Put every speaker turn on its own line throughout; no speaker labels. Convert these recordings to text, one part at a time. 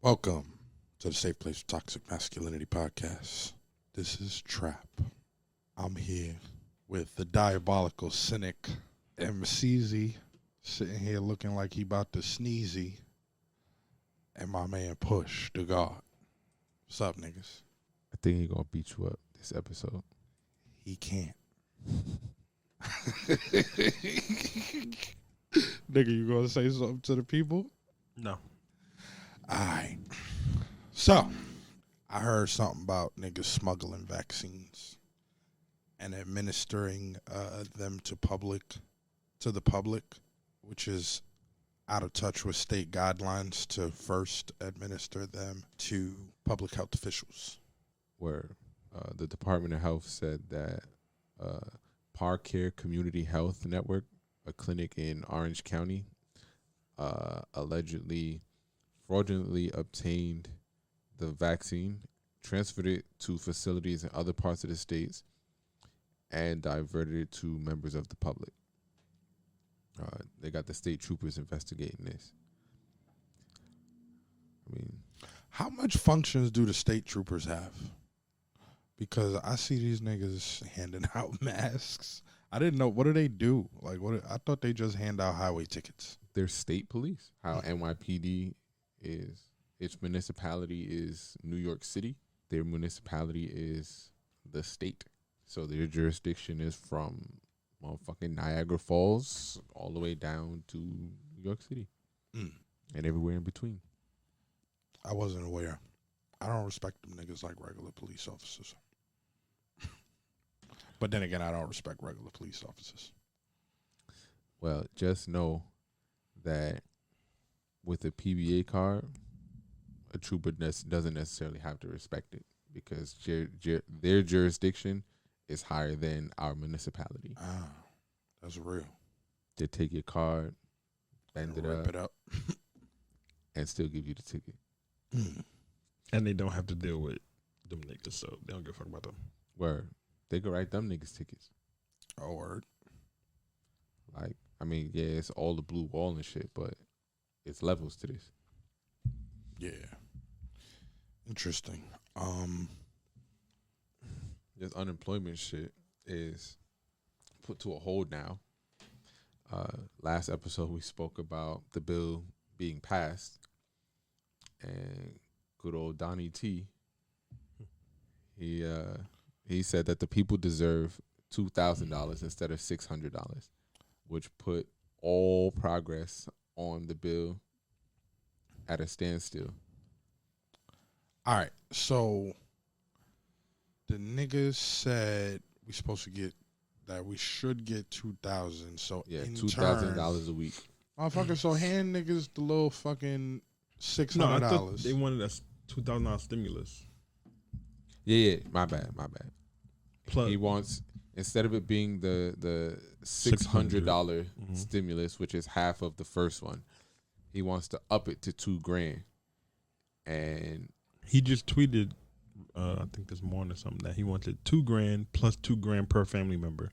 Welcome to the Safe Place for Toxic Masculinity podcast. This is Trap. I'm here with the diabolical cynic MCZ, sitting here looking like he about to sneezy, and my man Push the God. What's up, niggas?
I think he gonna beat you up this episode.
He can't. Nigga, you gonna say something to the people?
No.
Alright. So, I heard something about niggas smuggling vaccines and administering them to the public, which is out of touch with state guidelines to first administer them to public health officials.
Where the Department of Health said that Parcare Community Health Network, a clinic in Orange County, allegedly fraudulently obtained the vaccine, transferred it to facilities in other parts of the states, and diverted it to members of the public. They got the state troopers investigating this. I mean,
how much functions do the state troopers have? Because I see these niggas handing out masks. I didn't know. What do they do? Like, what? I thought they just hand out highway tickets.
they're state police. How NYPD is, its municipality is New York City. Their municipality is the state. So their jurisdiction is from motherfucking Niagara Falls all the way down to New York City. And everywhere in between.
I wasn't aware. I don't respect them niggas like regular police officers. But then again, I don't respect regular police officers.
Well, just know that with a PBA card, a trooper doesn't necessarily have to respect it because their jurisdiction is higher than our municipality.
Ah, that's real.
They take your card, bend it
Rip
up,
it up.
and still give you the ticket.
And they don't have to deal with them niggas, so they don't give a fuck about them.
Word. They could write them niggas tickets.
Oh, word.
Like, I mean, yeah, it's all the blue wall and shit, but it's levels to this.
Yeah. Interesting.
This unemployment shit is put to a hold now. Last episode we spoke about the bill being passed, and good old Donnie T, he said that the people deserve $2,000 instead of $600, which put all progress on the bill at a standstill.
All right. So the niggas said we should get 2,000. So
Yeah,
in
$2,000 a week.
Motherfucker, so hand niggas the little fucking $600.
No, I thought they wanted us $2,000 stimulus.
Yeah, my bad.
Plus,
He wants, instead of it being the $600 stimulus, which is half of the first one, he wants to up it to $2,000. And
he just tweeted, I think this morning or something, that he wanted $2,000 plus $2,000 per family member.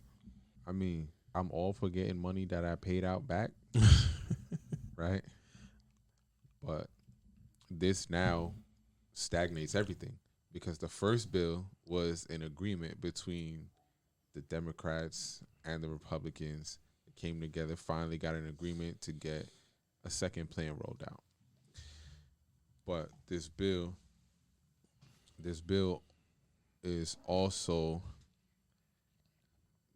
I mean, I'm all for getting money that I paid out back, right? But this now stagnates everything because the first bill was an agreement between the Democrats and the Republicans. It came together, finally got an agreement to get a second plan rolled out. But this bill is also,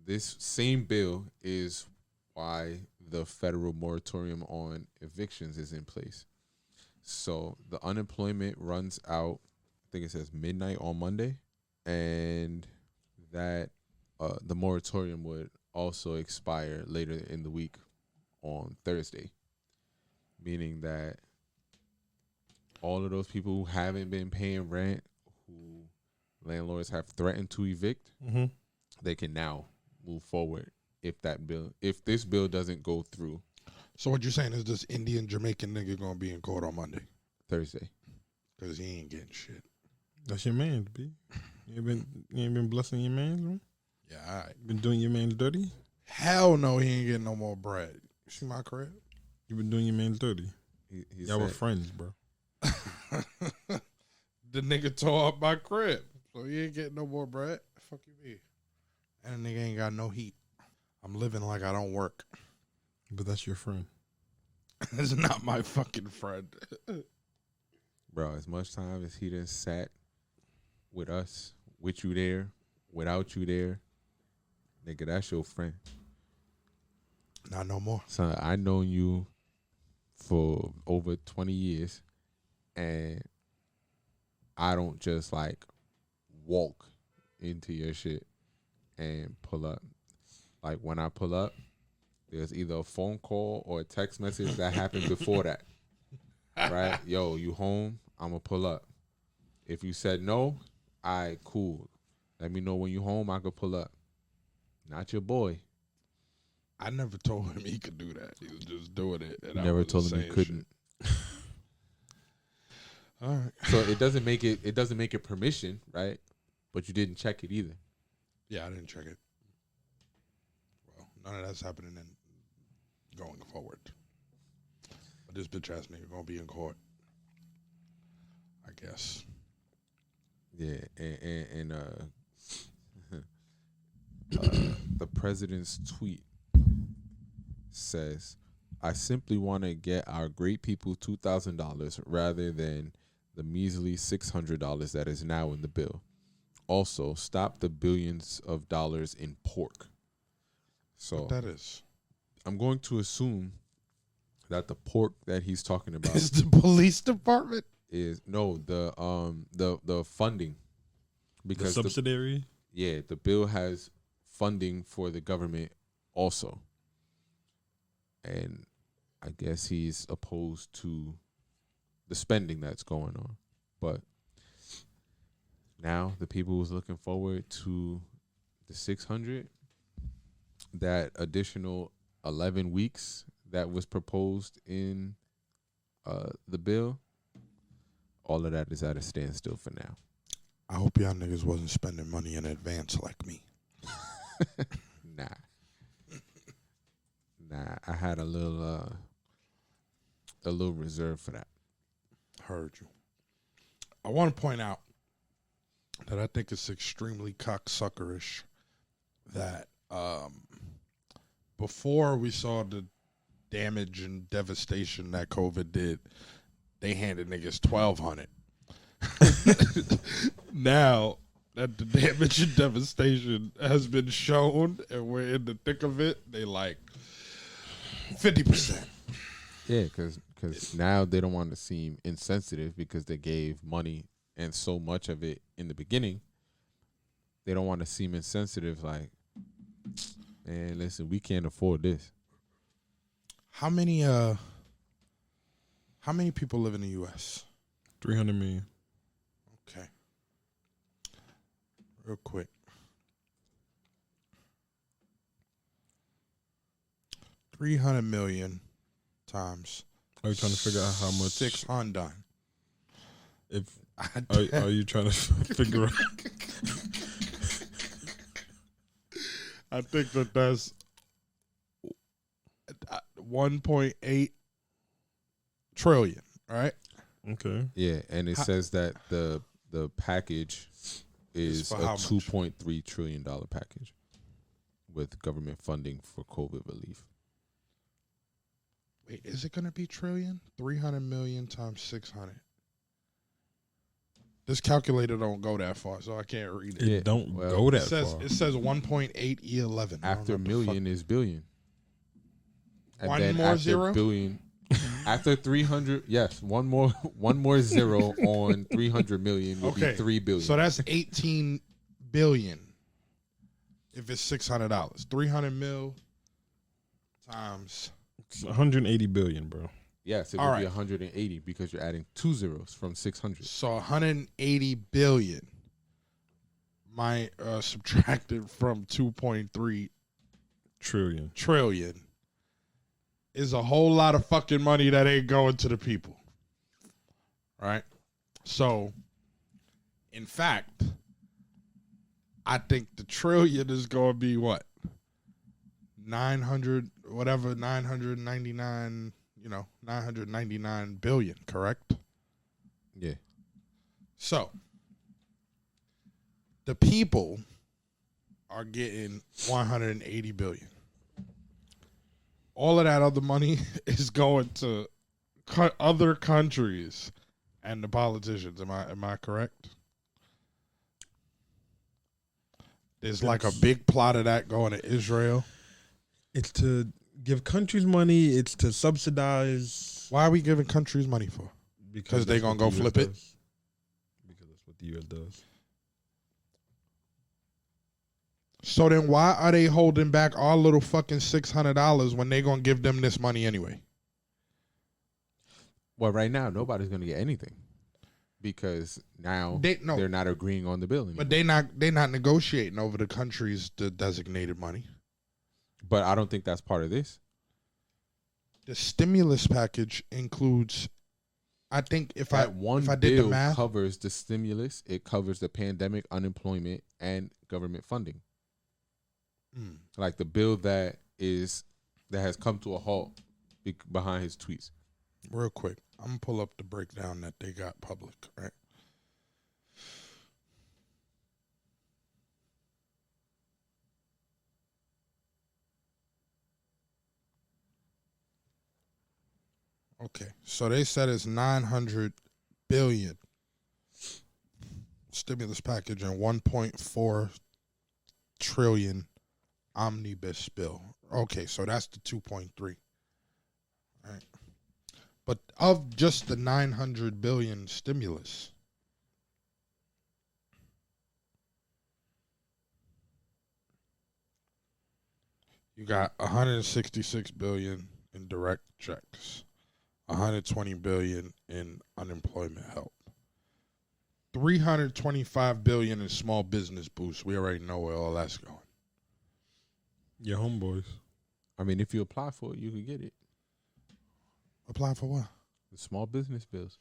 this same bill is why the federal moratorium on evictions is in place. So the unemployment runs out, I think it says midnight on Monday, and that the moratorium would also expire later in the week on Thursday, meaning that all of those people who haven't been paying rent, who landlords have threatened to evict, they can now move forward if this bill doesn't go through.
So what you're saying is this Indian Jamaican nigga gonna be in court on Monday?
Thursday.
Because he ain't getting shit.
That's your man, B. You ain't been blessing your man, man?
Yeah, all right.
Been doing your man dirty?
Hell no, he ain't getting no more bread. You see my crib?
You been doing your man dirty.
He
Y'all were
said,
friends, bro.
the nigga tore up my crib. So you ain't getting no more bread. Fuck you mean? And the nigga ain't got no heat. I'm living like I don't work.
But that's your friend.
That's not my fucking friend.
Bro, as much time as he done sat with us, with you there, without you there, nigga, that's your friend.
Not no more.
Son, I known you for over 20 years, and I don't just like walk into your shit and pull up. Like when I pull up, there's either a phone call or a text message that happened before that. Right? Yo, you home? I'm going to pull up. If you said no, cool. Let me know when you home, I could pull up. Not your boy.
I never told him he could do that. He was just doing it. And
You
I
never
was
told
just
him he
saying
couldn't.
shit. All right.
So it doesn't make it permission, right? But you didn't check it either.
Yeah, I didn't check it. Well, none of that's happening going forward. But this bitch ass nigga gonna be in court, I guess.
Yeah, and the president's tweet says, "I simply want to get our great people $2,000 rather than the measly $600 that is now in the bill. Also, stop the billions of dollars in pork." So
What that is?
I'm going to assume that the pork that he's talking about
Is the police department?
is the funding,
The
because
subsidiary?
the bill has funding for the government also, and I guess he's opposed to the spending that's going on. But now the people was looking forward to the 600, that additional 11 weeks that was proposed in the bill. All of that is at a standstill for now.
I hope y'all niggas wasn't spending money in advance like me.
Nah, I had a little reserve for that.
Heard you. I want to point out that I think it's extremely cocksuckerish that before we saw the damage and devastation that COVID did, they handed niggas $1,200. Now that the damage and devastation has been shown and we're in the thick of it, they like 50%.
Yeah, because now they don't want to seem insensitive because they gave money and so much of it in the beginning. They don't want to seem insensitive, like, man, listen, we can't afford this.
How many people live in the U.S.?
300 million.
Okay. Real quick. 300 million times.
Are you trying to figure out how much?
600.
If are you trying to figure out?
I think that's 1.8 trillion, right?
Okay.
Yeah, and it says that the package is
for
a
how much?
$2.3 trillion package with government funding for COVID relief.
Wait, is it going to be trillion? 300 million times 600. This calculator don't go that far, so I can't read it.
It don't
well,
go that
It
far.
says 1.8 E11.
After million is billion. And
One
then
more
after
zero?
billion, after 300, yes, one more zero on 300 million will be 3 billion.
So that's 18 billion. If it's $600, 300 mil times.
It's 180 billion, bro.
yes, it
All
would
right.
be 180 because you're adding 2 zeros from 600.
So 180 billion. Subtracted from 2.3
Trillion.
trillion is a whole lot of fucking money that ain't going to the people. Right? So, in fact, I think the trillion is going to be what? 999 billion, correct?
Yeah.
So the people are getting 180 billion. All of that other money is going to other countries and the politicians. Am I correct? There's like a big plot of that going to Israel.
It's to give countries money. It's to subsidize.
Why are we giving countries money for? Because they
that's
gonna
what
go
the US
flip it?
does. Because that's what the U.S. does.
So then why are they holding back our little fucking $600 when they gonna give them this money anyway?
Well, right now nobody's gonna get anything because now they're not agreeing on the bill anymore.
But they not negotiating over the country's the designated money.
But I don't think that's part of this.
The stimulus package includes, I think if I did the
bill
math,
covers the stimulus, it covers the pandemic, unemployment, and government funding. Like the bill that has come to a halt behind his tweets.
real quick, I'm gonna pull up the breakdown that they got public, right? Okay, so they said it's 900 billion stimulus package and 1.4 trillion omnibus bill. Okay, so that's the 2.3. Right. But of just the 900 billion stimulus, you got 166 billion in direct checks, 120 billion in unemployment help, 325 billion in small business boost. We already know where all that's going.
Your homeboys.
I mean, if you apply for it, you can get it.
Apply for what?
The small business bills,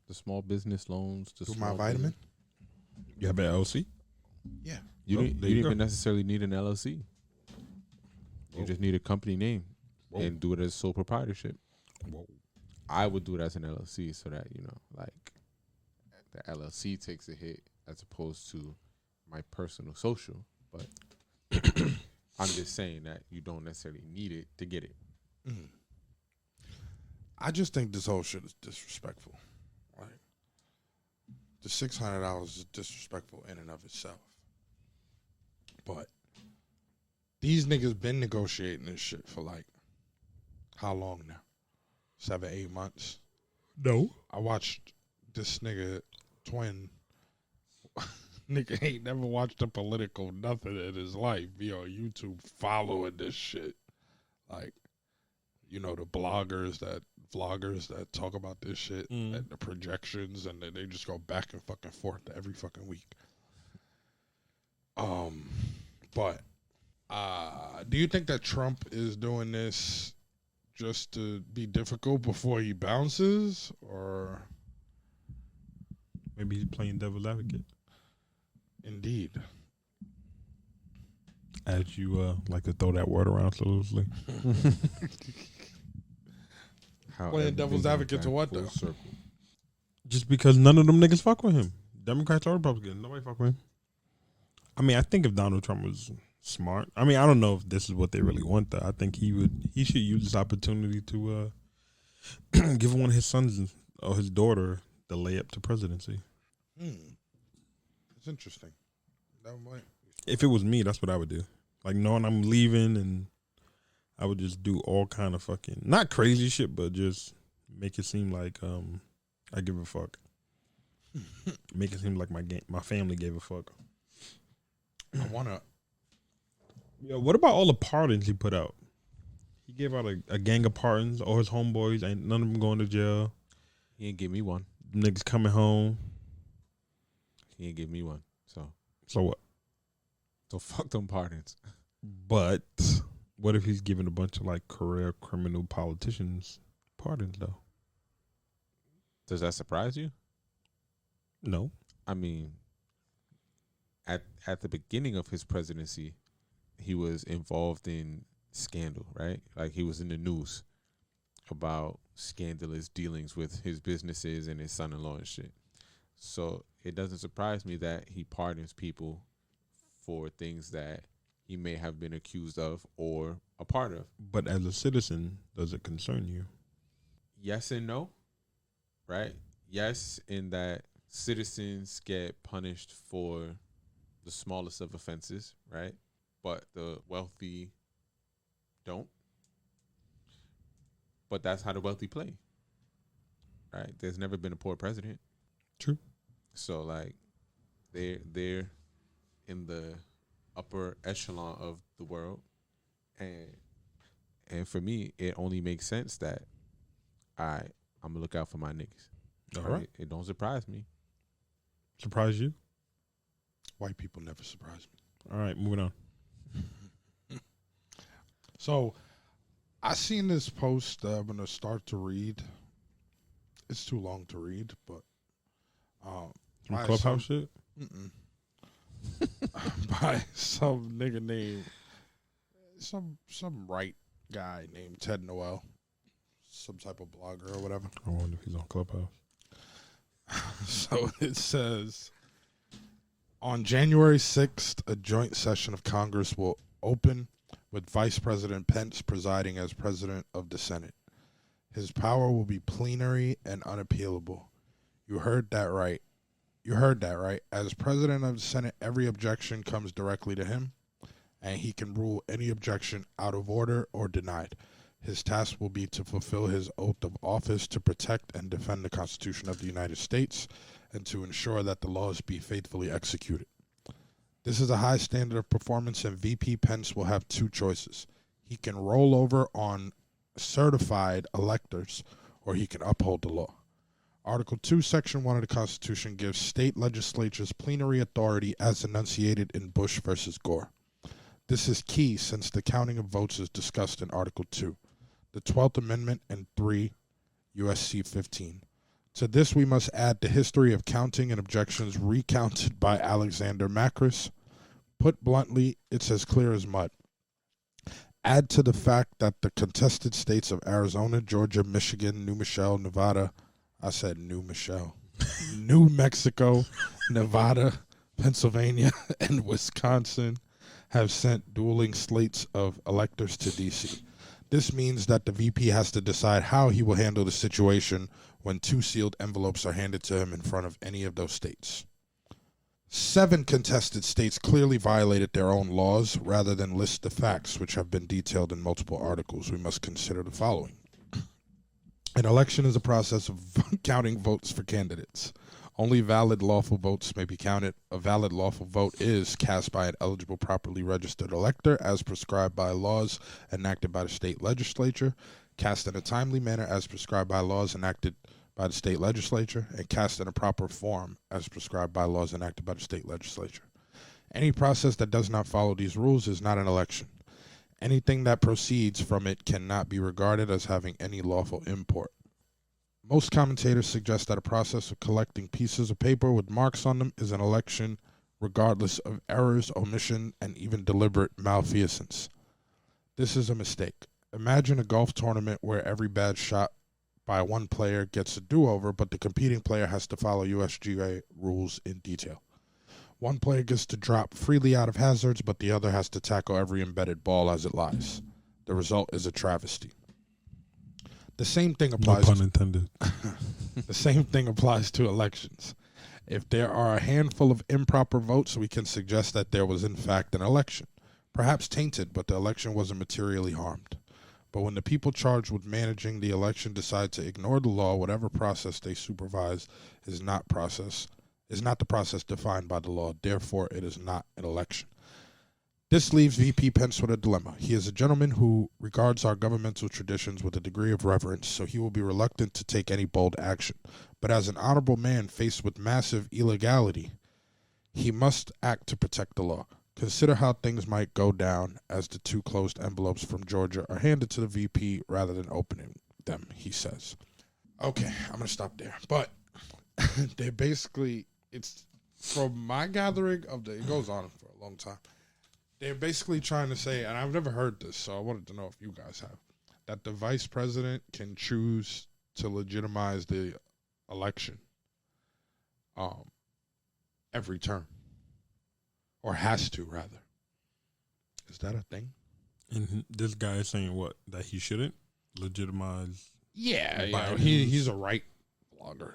the small business loans.
Do my vitamin?
You have an LLC?
Yeah.
You
Oh,
didn't
there you go.
even necessarily need an LLC. You just need a company name and do it as sole proprietorship.
Whoa.
I would do it as an LLC so that, like the LLC takes a hit as opposed to my personal social. But I'm just saying that you don't necessarily need it to get it.
Mm. I just think this whole shit is disrespectful. Right? The $600 is disrespectful in and of itself. But these niggas been negotiating this shit for like how long now? 7-8 months.
No.
I watched this nigga twin. Nigga ain't never watched a political nothing in his life. Be on YouTube following this shit. Like, the vloggers that talk about this shit and the projections, and then they just go back and fucking forth every fucking week. But do you think that Trump is doing this just to be difficult before he bounces, or
Maybe he's playing devil's advocate.
indeed?
As you like to throw that word around so loosely.
How
Playing devil's
everything
advocate to
went
what,
back
though?
full circle.
Just because none of them niggas fuck with him. Democrats or Republicans. Nobody fuck with him. I mean, I think if Donald Trump was smart, I mean, I don't know if this is what they really want, though. I think he should use this opportunity to give one of his sons or his daughter the layup to presidency.
It's interesting. That might.
If it was me, that's what I would do. Like, knowing I'm leaving, and I would just do all kind of fucking, not crazy shit, but just make it seem like I give a fuck. Make it seem like my family gave a fuck.
I wanna.
Yo, what about all the pardons he put out? He gave out a gang of pardons. All his homeboys, ain't none of them going to jail.
He ain't give me one.
Niggas coming home.
He ain't give me one.
So what?
So fuck them pardons.
But what if he's giving a bunch of like career criminal politicians pardons though?
Does that surprise you?
No.
I mean, at the beginning of his presidency, he was involved in scandal, right? Like he was in the news about scandalous dealings with his businesses and his son-in-law and shit. So it doesn't surprise me that he pardons people for things that he may have been accused of or a part of.
But as a citizen, does it concern you?
Yes and no, right? Yes, in that citizens get punished for the smallest of offenses, right? But the wealthy don't. But that's how the wealthy play, right? There's never been a poor president.
True.
So like they're in the upper echelon of the world, and for me, it only makes sense that I'm gonna look out for my niggas.
All
Right?
right.
It don't surprise me.
Surprise you?
White people never surprise me.
All right, moving on.
So, I seen this post that I'm gonna start to read. It's too long to read, but
Some
by
Clubhouse shit?
by some nigga named some right guy named Ted Noel, some type of blogger or whatever.
I wonder if he's on Clubhouse.
So it says, on January 6th, a joint session of Congress will open with Vice President Pence presiding as President of the Senate. His power will be plenary and unappealable. You heard that right. As President of the Senate, every objection comes directly to him, and he can rule any objection out of order or denied. His task will be to fulfill his oath of office to protect and defend the Constitution of the United States and to ensure that the laws be faithfully executed. This is a high standard of performance, and VP Pence will have two choices. He can roll over on certified electors, or he can uphold the law. Article 2, Section 1 of the Constitution gives state legislatures plenary authority as enunciated in Bush versus Gore. This is key since the counting of votes is discussed in Article 2, the 12th Amendment, and 3 U.S.C. 15. To this we must add the history of counting and objections recounted by Alexander Macris. Put bluntly, it's as clear as mud. Add to the fact that the contested states of Arizona, Georgia, Michigan, New Mexico, Nevada, New Mexico, Nevada, Pennsylvania, and Wisconsin have sent dueling slates of electors to D.C. This means that the VP has to decide how he will handle the situation when two sealed envelopes are handed to him in front of any of those states. 7 contested states clearly violated their own laws. Rather than list the facts, which have been detailed in multiple articles, we must consider the following. An election is a process of counting votes for candidates. Only valid lawful votes may be counted. A valid lawful vote is cast by an eligible properly registered elector as prescribed by laws enacted by the state legislature, cast in a timely manner as prescribed by laws enacted by the state legislature, and cast in a proper form as prescribed by laws enacted by the state legislature. Any process that does not follow these rules is not an election. Anything that proceeds from it cannot be regarded as having any lawful import. Most commentators suggest that a process of collecting pieces of paper with marks on them is an election, regardless of errors, omission, and even deliberate malfeasance. This is a mistake. Imagine a golf tournament where every bad shot by one player gets a do-over, but the competing player has to follow USGA rules in detail. One player gets to drop freely out of hazards, but the other has to tackle every embedded ball as it lies. The result is a travesty. The same thing applies.
No pun intended.
The same thing applies to elections. If there are a handful of improper votes, we can suggest that there was in fact an election, perhaps tainted, but the election wasn't materially harmed. But when the people charged with managing the election decide to ignore the law, whatever process they supervise is not the process defined by the law. Therefore, it is not an election. This leaves VP Pence with a dilemma. He is a gentleman who regards our governmental traditions with a degree of reverence, so he will be reluctant to take any bold action. But as an honorable man faced with massive illegality, he must act to protect the law. Consider how things might go down as the 2 closed envelopes from Georgia are handed to the VP rather than opening them, he says. Okay, I'm going to stop there. But they're basically, it's from my gathering of it goes on for a long time. They're basically trying to say, and I've never heard this, so I wanted to know if you guys have, that the vice president can choose to legitimize the election. every term, or has to rather. Is that a thing?
And this guy is saying what? That he shouldn't legitimize.
Yeah,
Biden's-
he's a right blogger.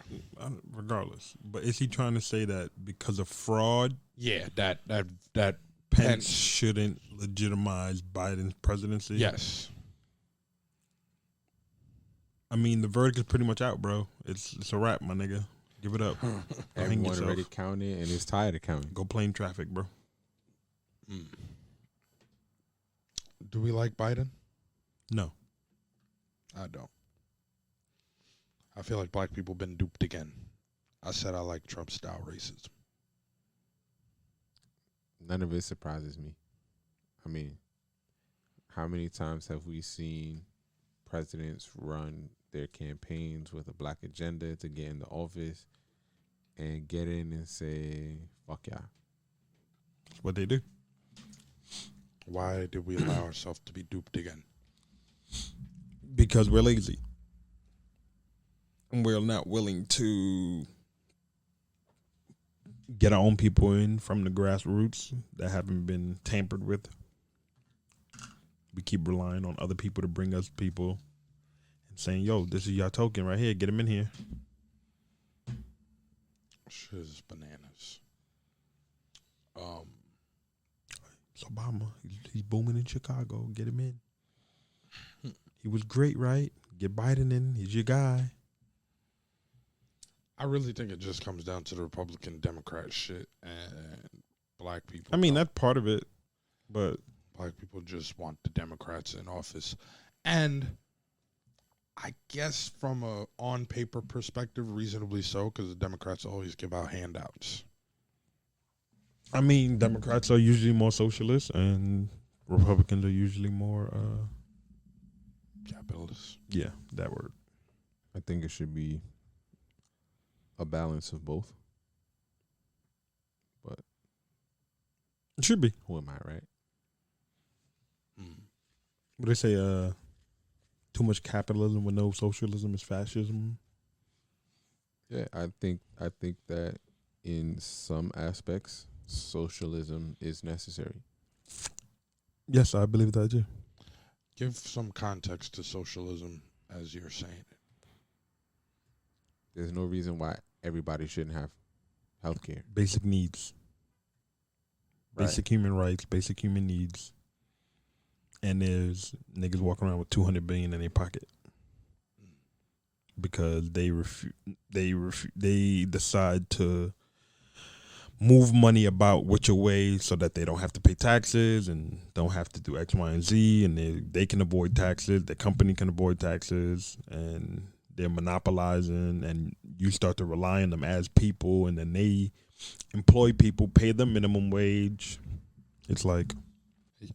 Regardless, but is he trying to say that because of fraud,
Yeah, that
Pence
Pence-
shouldn't legitimize Biden's presidency?
yes.
I mean, the verdict is pretty much out, bro. It's a wrap, my nigga. Give it up. Go hang
Everyone
yourself.
already counted and is tired of counting.
Go play in traffic, bro.
Do we like Biden?
No.
I don't. I feel like black people been duped again. I said I like Trump style racism.
None of it surprises me. I mean, how many times have we seen presidents run their campaigns with a black agenda to get into office and get in and say, fuck y'all?
That's what they do.
Why did we allow ourselves to be duped again?
Because we're lazy. And we're not willing to get our own people in from the grassroots that haven't been tampered with. We keep relying on other people to bring us people and saying, yo, this is your token right here. Get them in here.
Shit is bananas.
It's Obama. He's booming in Chicago. Get him in. He was great, right? Get Biden in. He's your guy.
I really think it just comes down to the Republican Democrat shit and black people.
I mean, that's part of it. But
black people just want the Democrats in office. And I guess from a on paper perspective, reasonably so, because the Democrats always give out handouts.
I mean, Democrats are usually more socialist, and Republicans are usually more,
Capitalists.
yeah, that word.
I think it should be a balance of both. But
It should be.
who am I, right?
What they say, too much capitalism with no socialism is fascism.
Yeah, I think that in some aspects, socialism is necessary.
Yes, I believe that too.
Give some context to socialism as you're saying it.
There's no reason why everybody shouldn't have health care.
Basic needs.
Right.
Basic human rights, basic human needs. And there's niggas walking around with $200 billion in their pocket because they decide to move money about which way so that they don't have to pay taxes and don't have to do X, Y, and Z, and they can avoid taxes. Their company can avoid taxes, and they're monopolizing, and you start to rely on them as people, and then they employ people, pay them minimum wage. It's like,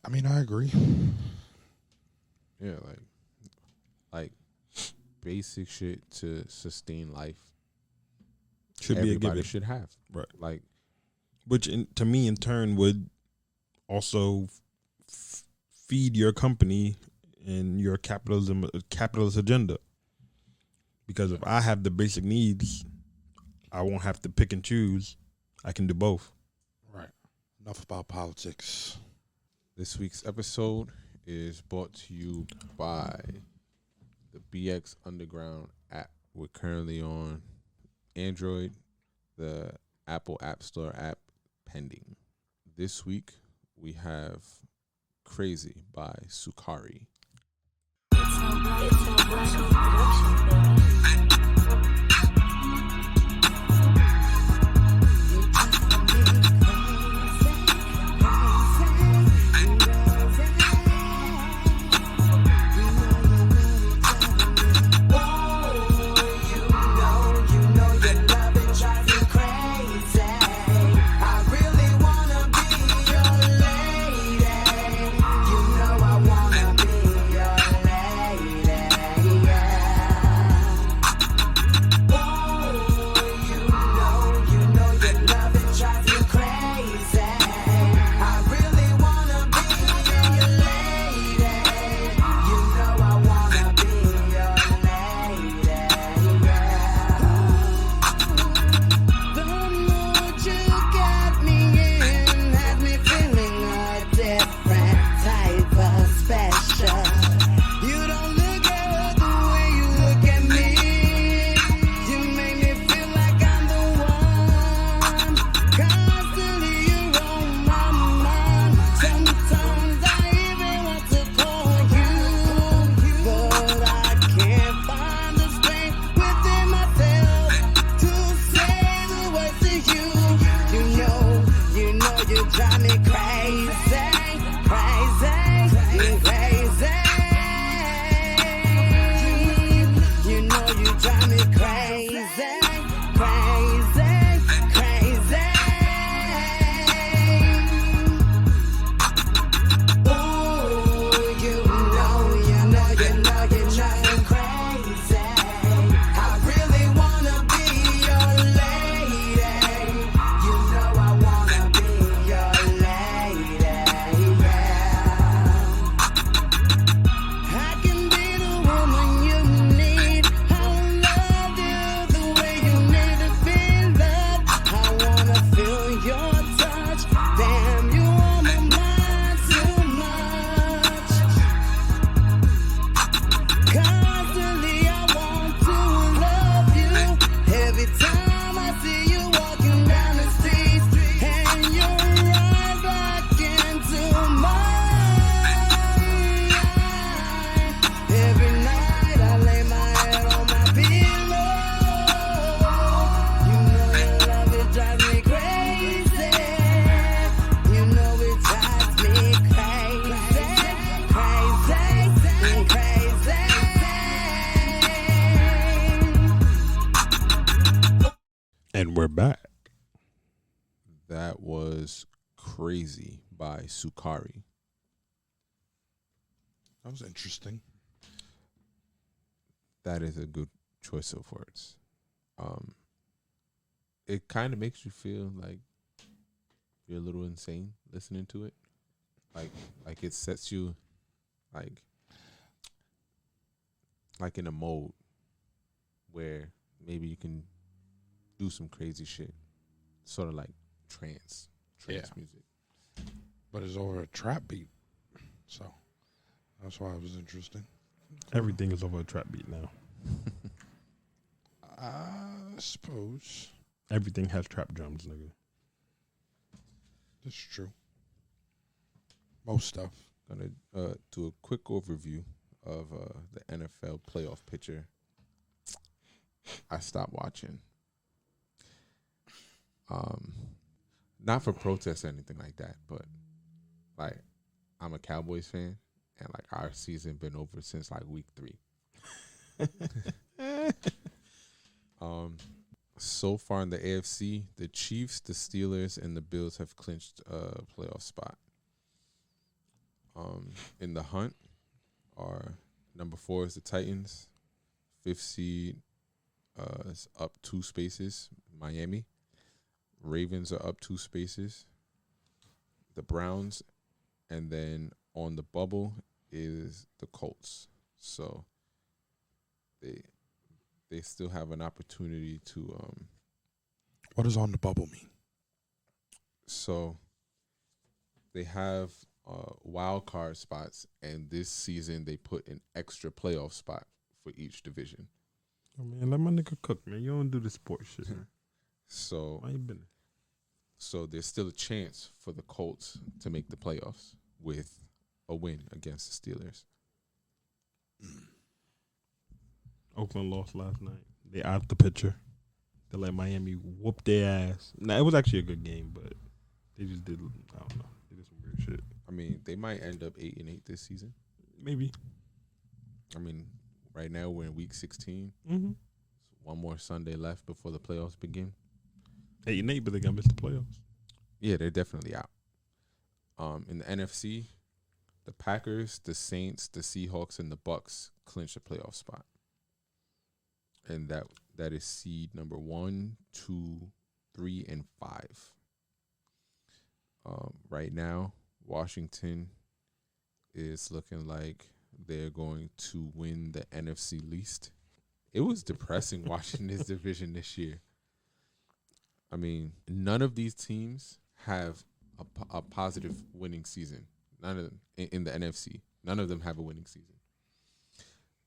I mean, I agree.
Yeah, like basic shit to sustain life.
should be a
Everybody
given.
should have.
Right.
Like,
Which to me in turn would also feed your company and your capitalist agenda. Because if I have the basic needs, I won't have to pick and choose. I can do both.
Right. Enough about politics.
this week's episode is brought to you by the BX Underground app. We're currently on Android, the Apple App Store app pending. This week we have Crazy by Sukari.
you drive me crazy, crazy, crazy. You know you drive me crazy, crazy, crazy. Ooh, you know you drive me crazy. I really wanna be your lady. You know I wanna be your lady, yeah. I can be the woman you need. I'll love you the way you need to be loved. I wanna feel your touch. Damn, you on my mind too much. Constantly I want to love you. Every time I see you walking down the street, and you're right back into mine. Every night I lay my head on my pillow. You know your love, it drives me crazy. You know it drives me crazy, crazy, crazy.
And we're back.
That was Crazy by Sukari.
That was interesting.
That is a good choice of words. It kind of makes you feel like you're a little insane listening to it. Like it sets you like in a mode where maybe you can do some crazy shit. Sort of like trance
Yeah.
music.
But it's over a trap beat. So that's why it was interesting.
Everything is over a trap beat now.
I suppose
Everything has trap drums, nigga.
that's true. Most stuff.
Gonna do a quick overview of the NFL playoff picture. I stopped watching. Not for protest or anything like that, but like I'm a Cowboys fan, and like our season been over since like week 3. So far in the AFC, the Chiefs, the Steelers, and the Bills have clinched a playoff spot. In the hunt are number 4 is the Titans, 5th seed is up 2 spaces, Miami. Ravens are up 2 spaces, the Browns, and then on the bubble is the Colts. So they still have an opportunity to
What does on the bubble mean?
so they have wild card spots, and this season they put an extra playoff spot for each division.
Oh, man, let my nigga cook, man. You don't do the sports shit.
So
Why you been?
So there's still a chance for the Colts to make the playoffs with a win against the Steelers.
Oakland lost last night. They out the picture. They let Miami whoop their ass. Nah, it was actually a good game, but they just did, I don't know. They did some weird shit.
I mean, they might end up 8-8 this season.
Maybe.
I mean, right now we're in week 16.
Mm-hmm.
One more Sunday left before the playoffs begin.
8-8, but they gonna miss the playoffs.
Yeah, they're definitely out. In the NFC, the Packers, the Saints, the Seahawks, and the Bucks clinch a playoff spot. And that is seed number 1, 2, 3, and 5. Right now, Washington is looking like they're going to win the NFC least. It was depressing watching this division this year. I mean, none of these teams have a positive winning season. None of them in the NFC. None of them have a winning season.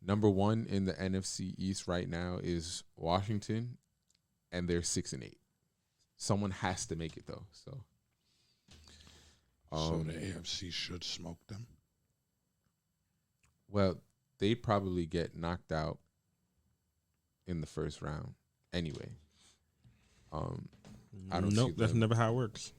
Number 1 in the NFC East right now is Washington, and they're 6-8. Someone has to make it though. So
the AFC should smoke them.
Well, they'd probably get knocked out in the first round anyway. I don't
Nope,
see
that's
them.
never how it works.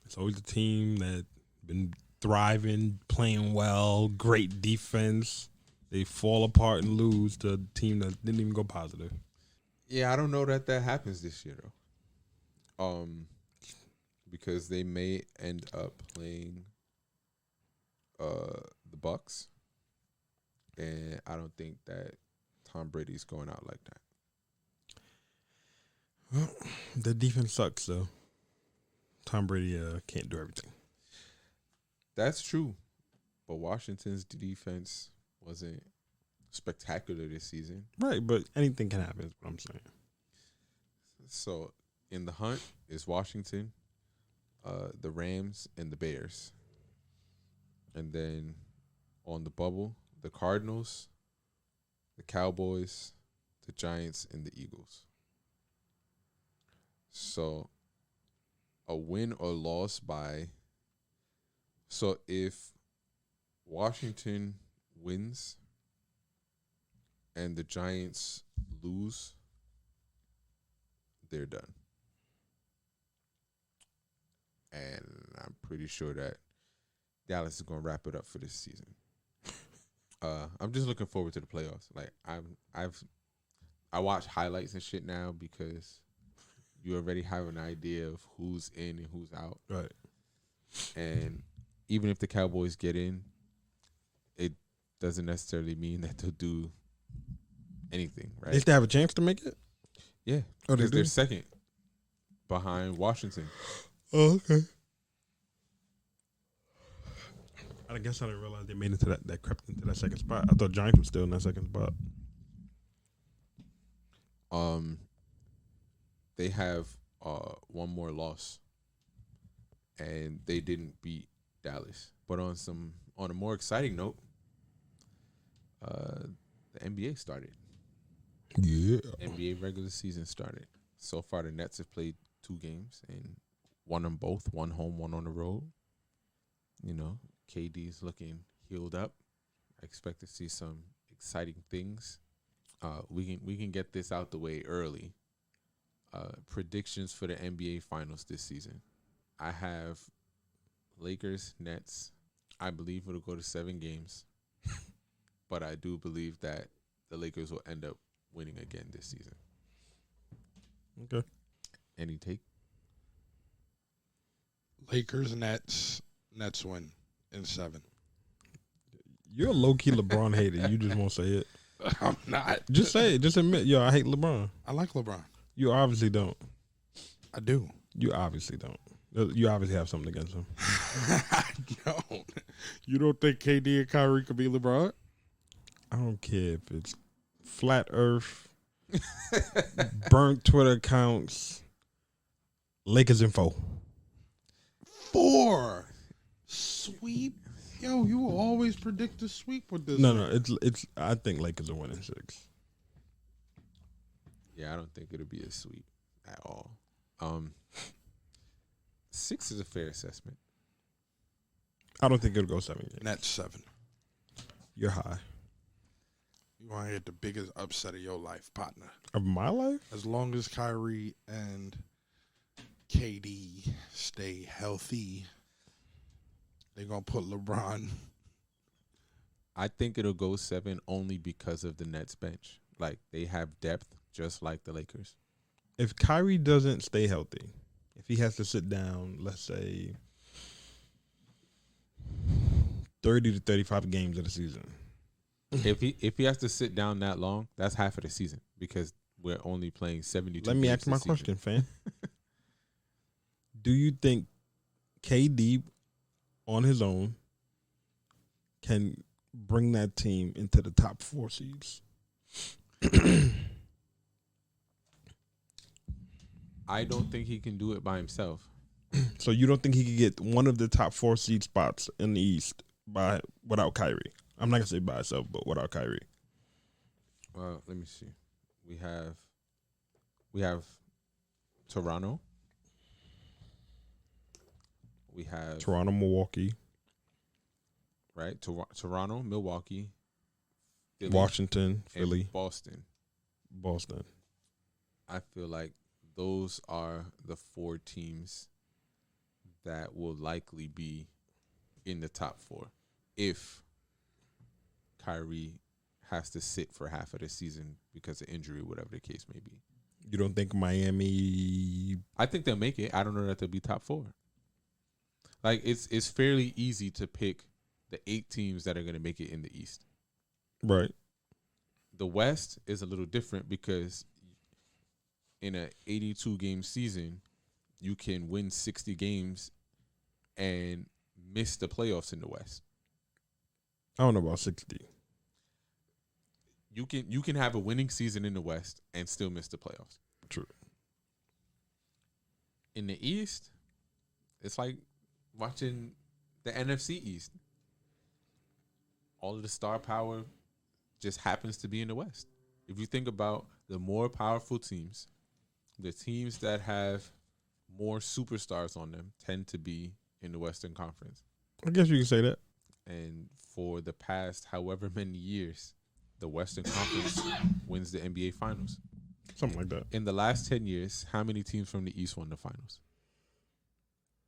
It's always a team that been thriving, playing well, great defense. They fall apart and lose to a team that didn't even go positive.
Yeah, I don't know that happens this year though. Because they may end up playing the Bucks, and I don't think that Tom Brady's going out like that.
Well, the defense sucks though. Tom Brady can't do everything.
That's true, but Washington's defense wasn't spectacular this season.
Right, but anything can happen is what I'm saying.
So in the hunt is Washington, the Rams, and the Bears. And then on the bubble, the Cardinals, the Cowboys, the Giants, and the Eagles. So a win or loss by... So if Washington wins and the Giants lose, they're done. And I'm pretty sure that Dallas is going to wrap it up for this season. I'm just looking forward to the playoffs. Like I watch highlights and shit now because you already have an idea of who's in and who's out.
Right.
And even if the Cowboys get in, it doesn't necessarily mean that they'll do anything, right?
They still have a chance to make it?
Yeah.
Oh, they
Because
do?
they're second behind Washington.
Oh, okay. I guess I didn't realize they made it to that crept into that second spot. I thought Giants was still in that second spot.
They have one more loss, and they didn't beat Dallas. But on a more exciting note, the NBA started.
Yeah.
NBA regular season started. So far, the Nets have played 2 games and won them both. One home, one on the road. You know, KD's looking healed up. I expect to see some exciting things. We can get this out the way early. Predictions for the NBA Finals this season. I have Lakers, Nets. I believe it'll go to 7 games. But I do believe that the Lakers will end up winning again this season.
Okay.
Any take?
Lakers, Nets win in 7.
You're a low-key LeBron hater. You just won't say it.
I'm not.
Just say it. Just admit, yo, I hate LeBron.
I like LeBron.
You obviously don't.
I do.
You obviously don't. You obviously have something against him.
I don't. You don't think KD and Kyrie could be LeBron?
I don't care if it's flat earth, burnt Twitter accounts, Lakers in 4.
4 sweep. Yo, you will always predict a sweep with this.
No, it's. I think Lakers are winning 6.
Yeah, I don't think it'll be a sweep at all. 6 is a fair assessment.
I don't think it'll go 7 games.
Nets 7.
You're high.
You want to get the biggest upset of your life, partner.
Of my life?
As long as Kyrie and KD stay healthy, they're going to put LeBron.
I think it'll go 7 only because of the Nets bench. Like, they have depth just like the Lakers.
If Kyrie doesn't stay healthy, if he has to sit down, let's say 30 to 35 games of the season.
If he has to sit down that long, that's half of the season because we're only playing 72
Let me
games
ask my
this season.
question, fam. Do you think KD on his own can bring that team into the top 4 seeds?
I don't think he can do it by himself.
So you don't think he could get one of the top 4 seed spots in the East without Kyrie? I'm not gonna say by himself, but without Kyrie.
Well, let me see. We have Toronto. We have
Toronto, Milwaukee,
right? Toronto, Milwaukee, Philly,
Washington,
and
Philly,
Boston.
Boston.
I feel like those are the 4 teams that will likely be in the top 4 if Kyrie has to sit for half of the season because of injury, whatever the case may be.
You don't think Miami?
I think they'll make it. I don't know that they'll be top 4. Like it's fairly easy to pick the 8 teams that are going to make it in the East.
Right.
The West is a little different because in a 82 game season, you can win 60 games and miss the playoffs in the West.
I don't know about 60.
You can have a winning season in the West and still miss the playoffs.
True.
In the East, it's like watching the NFC East. All of the star power just happens to be in the West. If you think about the more powerful teams, the teams that have more superstars on them tend to be in the Western Conference.
I guess you can say that.
And for the past however many years, the Western Conference wins the NBA Finals.
Something like that.
In the last 10 years, how many teams from the East won the Finals?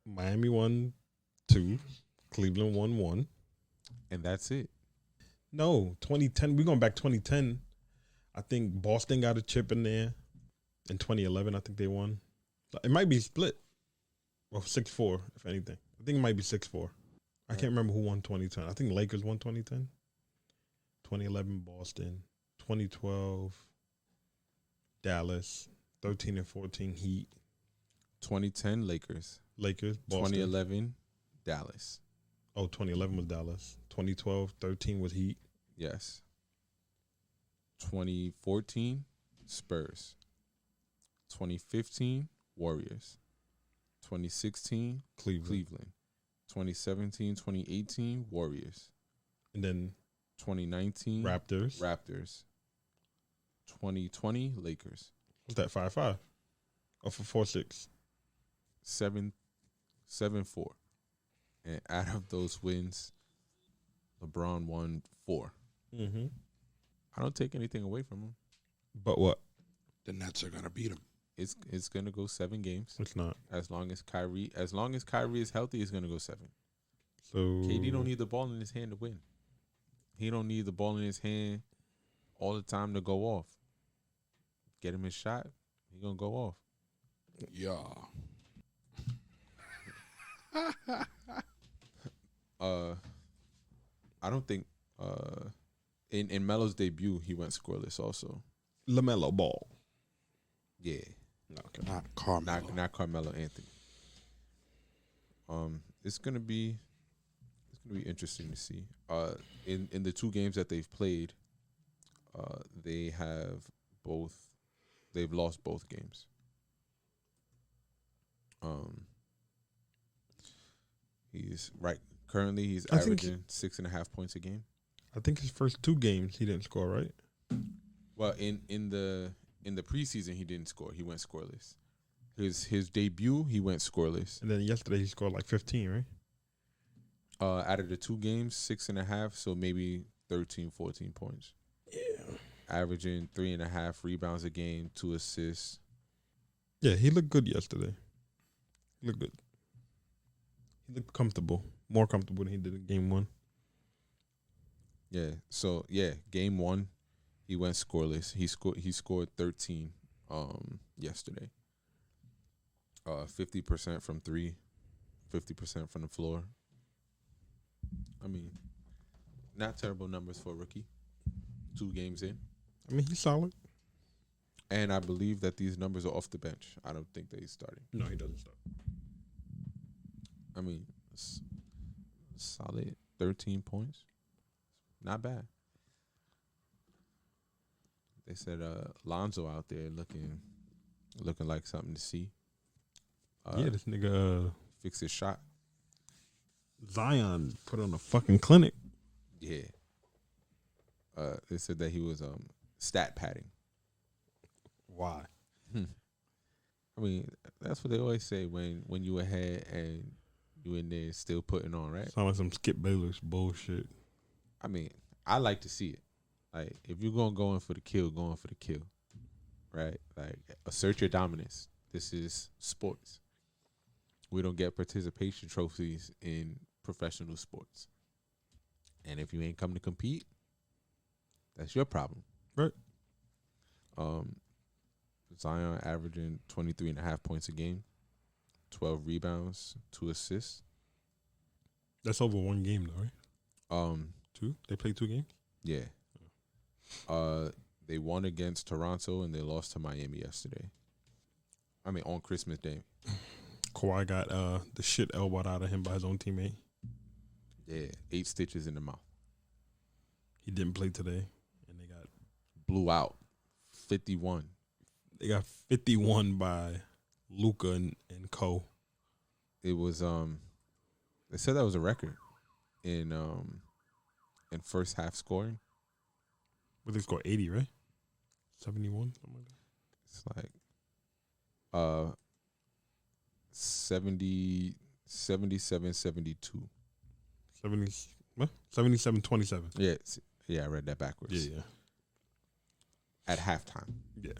Miami won 2. Cleveland won 1.
And that's it.
No, 2010. We're going back 2010. I think Boston got a chip in there. In 2011, I think they won. It might be split. Well, 6-4, if anything. I think it might be 6-4. I can't remember who won 2010. I think Lakers won 2010. 2011, Boston. 2012, Dallas. 13 and 14, Heat.
2010, Lakers.
Lakers, Boston.
2011, Dallas.
Oh, 2011 was Dallas. 2012, 13 was Heat.
Yes. 2014, Spurs. 2015, Warriors. 2016, Cleveland. 2017, 2018, Warriors.
And then
2019,
Raptors.
2020, Lakers.
What's that, 5-5? Or for 4-6?
7-4. And out of those wins, LeBron won 4.
Mm-hmm.
I don't take anything away from him.
But what?
The Nets are gonna beat them.
It's gonna go 7 games.
It's not.
As long as Kyrie is healthy, it's gonna go 7.
So
KD don't need the ball in his hand to win. He don't need the ball in his hand all the time to go off. Get him his shot, he gonna go off.
Yeah.
I don't think in Melo's debut he went scoreless also.
LaMelo Ball.
Yeah.
Okay.
Not Carmelo.
Not Carmelo Anthony. It's gonna be interesting to see. In the 2 games that they've played, they've lost both games. Currently he's averaging 6.5 points a game.
I think his first 2 games he didn't score, right?
Well, in the preseason he didn't score. He went scoreless. His debut he went scoreless.
And then yesterday he scored like 15, right?
Out of the 2 games, 6.5, so maybe 13, 14 points.
Yeah.
Averaging 3.5 rebounds a game, 2 assists.
Yeah, he looked good yesterday. He looked good. He looked comfortable. More comfortable than he did in game 1.
Yeah. So game 1, he went scoreless. He scored 13 yesterday. 50% from 3, 50% from the floor. I mean, not terrible numbers for a rookie. 2 games in.
I mean, he's solid.
And I believe that these numbers are off the bench. I don't think that he's starting.
No, he doesn't start.
I mean, solid 13 points. Not bad. They said Lonzo out there looking like something to see.
Yeah, this nigga
Fix his shot.
Zion put on a fucking clinic.
Yeah. They said that he was stat padding.
Why?
I mean, that's what they always say when you ahead and you in there still putting on, right?
Sound like some Skip Bayless bullshit.
I mean, I like to see it. Like, if you're going to go in for the kill, go in for the kill. Right? Like, assert your dominance. This is sports. We don't get participation trophies in professional sports. And if you ain't come to compete, that's your problem.
Right.
Zion averaging 23.5 points a game, 12 rebounds, 2 assists.
That's over one game, though, right? 2? They played 2 games?
Yeah. They won against Toronto and they lost to Miami yesterday. I mean, on Christmas Day.
Kawhi got the shit elbowed out of him by his own teammate.
Yeah, 8 stitches in the mouth.
He didn't play today, and they got
Blew out 51.
They got 51 by Luka and Co.
It was they said that was a record in first half scoring.
But they scored 80, right? 71, something like that.
It's like 70 77 72.
77-27.
Yeah, I read that backwards.
Yeah.
At halftime.
Yeah.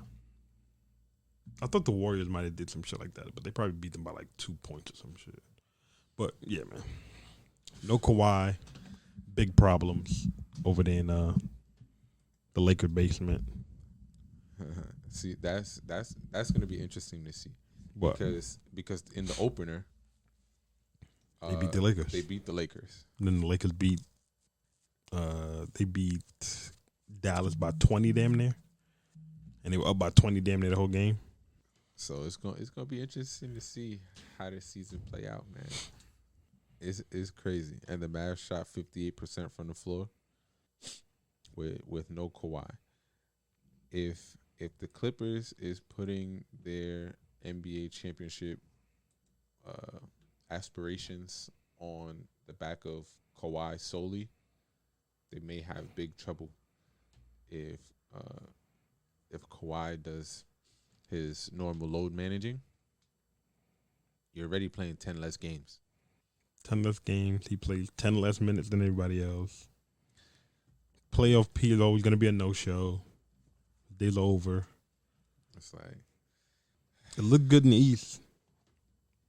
I thought the Warriors might have did some shit like that, but they probably beat them by like 2 points or some shit. But yeah, man. No Kawhi. Big problems over there in the Lakers basement.
See, that's going to be interesting to see.
What?
Because in the opener,
They beat the Lakers.
They beat the Lakers.
And then the Lakers beat Dallas by 20 damn near. And they were up by 20 damn near the whole game.
So it's going to be interesting to see how this season play out, man. It's crazy. And the Mavs shot 58% from the floor with no Kawhi. If the Clippers is putting their NBA championship aspirations on the back of Kawhi solely, they may have big trouble if Kawhi does his normal load managing. You're already playing 10 less games.
10 less games. He plays 10 less minutes than everybody else. Playoff P is always going to be a no-show. Day's over.
It's like,
It looked good in the East.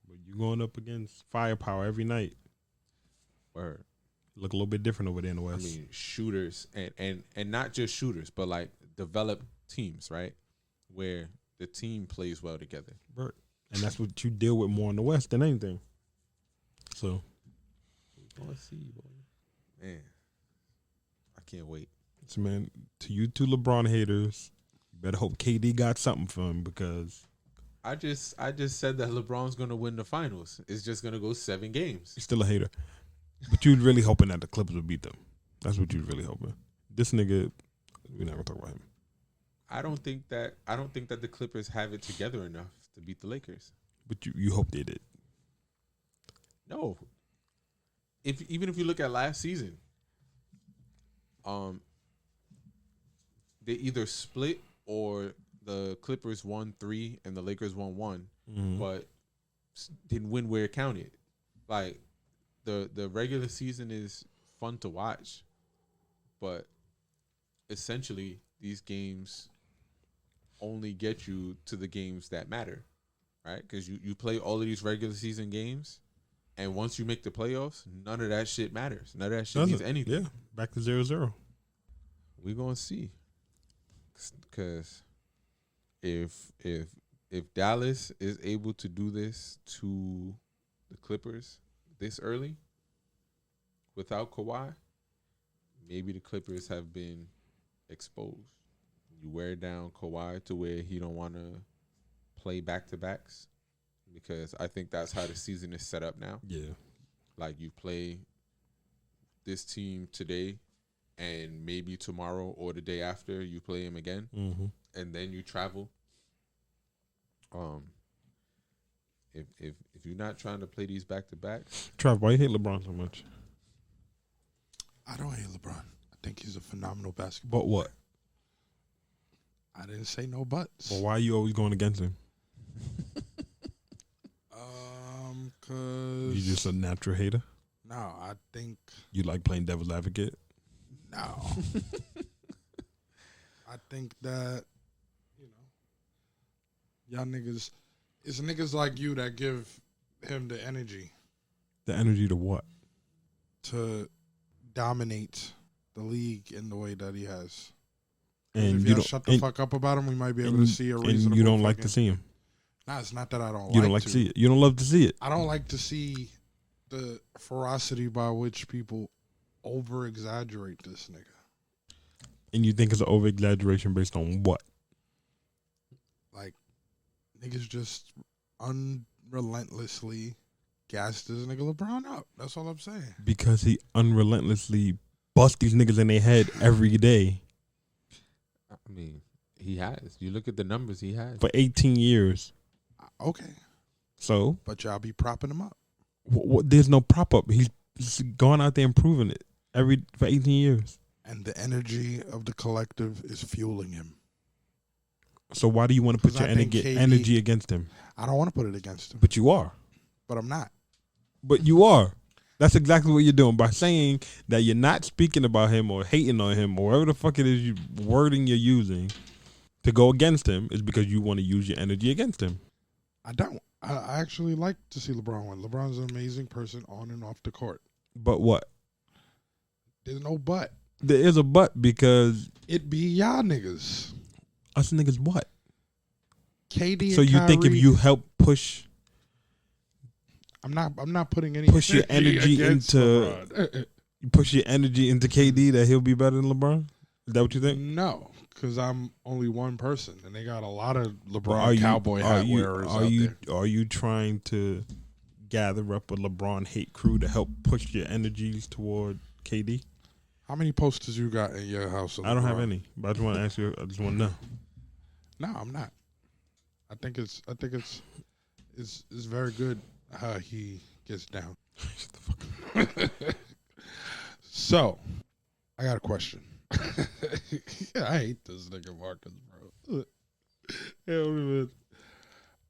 But you're going up against firepower every night.
word.
Look a little bit different over there in the
I
West.
mean, shooters and not just shooters, but like developed teams, right? Where the team plays well together.
Right. And that's what you deal with more in the West than anything. So,
Let's see, boy. Man, I can't wait.
so man, to you two LeBron haters, you better hope KD got something for him because
I just said that LeBron's gonna win the finals. It's just gonna go 7 games.
he's still a hater. But you're really hoping that the Clippers would beat them. That's what you're really hoping. This nigga, we're not gonna talk about him.
I don't think that the Clippers have it together enough to beat the Lakers.
But you hope they did.
No. Even if you look at last season, they either split or the Clippers won 3 and the Lakers won 1, but didn't win where it counted. Like the regular season is fun to watch, but essentially these games only get you to the games that matter, right? Because you play all of these regular season games, and once you make the playoffs, none of that shit matters. None of that shit means anything.
Yeah, back to 0-0.
We're gonna see, because if Dallas is able to do this to the Clippers this early without Kawhi, maybe the Clippers have been exposed. You wear down Kawhi to where he don't want to play back-to-backs, because I think that's how the season is set up now.
Yeah.
Like, you play this team today, and maybe tomorrow or the day after you play him again, and then you travel. If you're not trying to play these back-to-backs,
Trav, why you hate LeBron so much?
I don't hate LeBron. I think he's a phenomenal basketball
But what?
player. I didn't say no buts.
Well, why are you always going against him?
Cause
You just a natural hater?
no, I think
You like playing devil's advocate?
no. I think that y'all niggas, it's niggas like you that give him the energy
The energy to what?
to dominate the league in the way that he has.
And
if
you
y'all
don't
shut the fuck up about him, we might be able to
and-
see a
and
reasonable.
you don't like
fucking-
to see him.
Nah, it's not that I don't.
You don't like to see it. You don't love to see it.
I don't like to see the ferocity by which people over exaggerate this nigga.
And you think it's an over exaggeration based on what?
Like niggas just unrelentlessly gassed this nigga LeBron up. That's all I'm saying.
Because he unrelentlessly bust these niggas in their head every day
I mean, he has. You look at the numbers he has.
for 18 years.
Okay,
So
but y'all be propping him up.
there's no prop up. He's gone out there and proven it for 18 years.
And the energy of the collective is fueling him.
So why do you want to put
'Cause
your
I think
energy against him?
I don't want to put it against him,
But you are.
but I'm not.
But you are. That's exactly what you're doing by saying that you're not speaking about him or hating on him or whatever the fuck it is wording you're using to go against him is because you want to use your energy against him.
I don't. I actually like to see LeBron win. LeBron's an amazing person on and off the court.
But what?
There's no but.
There is a but because
It be y'all niggas.
us niggas what?
KD.
So
and
you think if
Kyrie-
you help push
I'm not putting any
Push your energy
against
into-
LeBron.
your energy into KD that he'll be better than LeBron? Is that what you think?
No, because I'm only one person, and they got a lot of LeBron
Are you-
cowboy hat wearers
are
out
you
there.
are you trying to gather up a LeBron hate crew to help push your energies toward KD?
How many posters you got in your house? Of
I don't have
LeBron?
any, but I just want to ask you. I just want to know.
No, I'm not. I think it's very good how he gets down. So, I got a question. I hate this nigga Marcus, bro.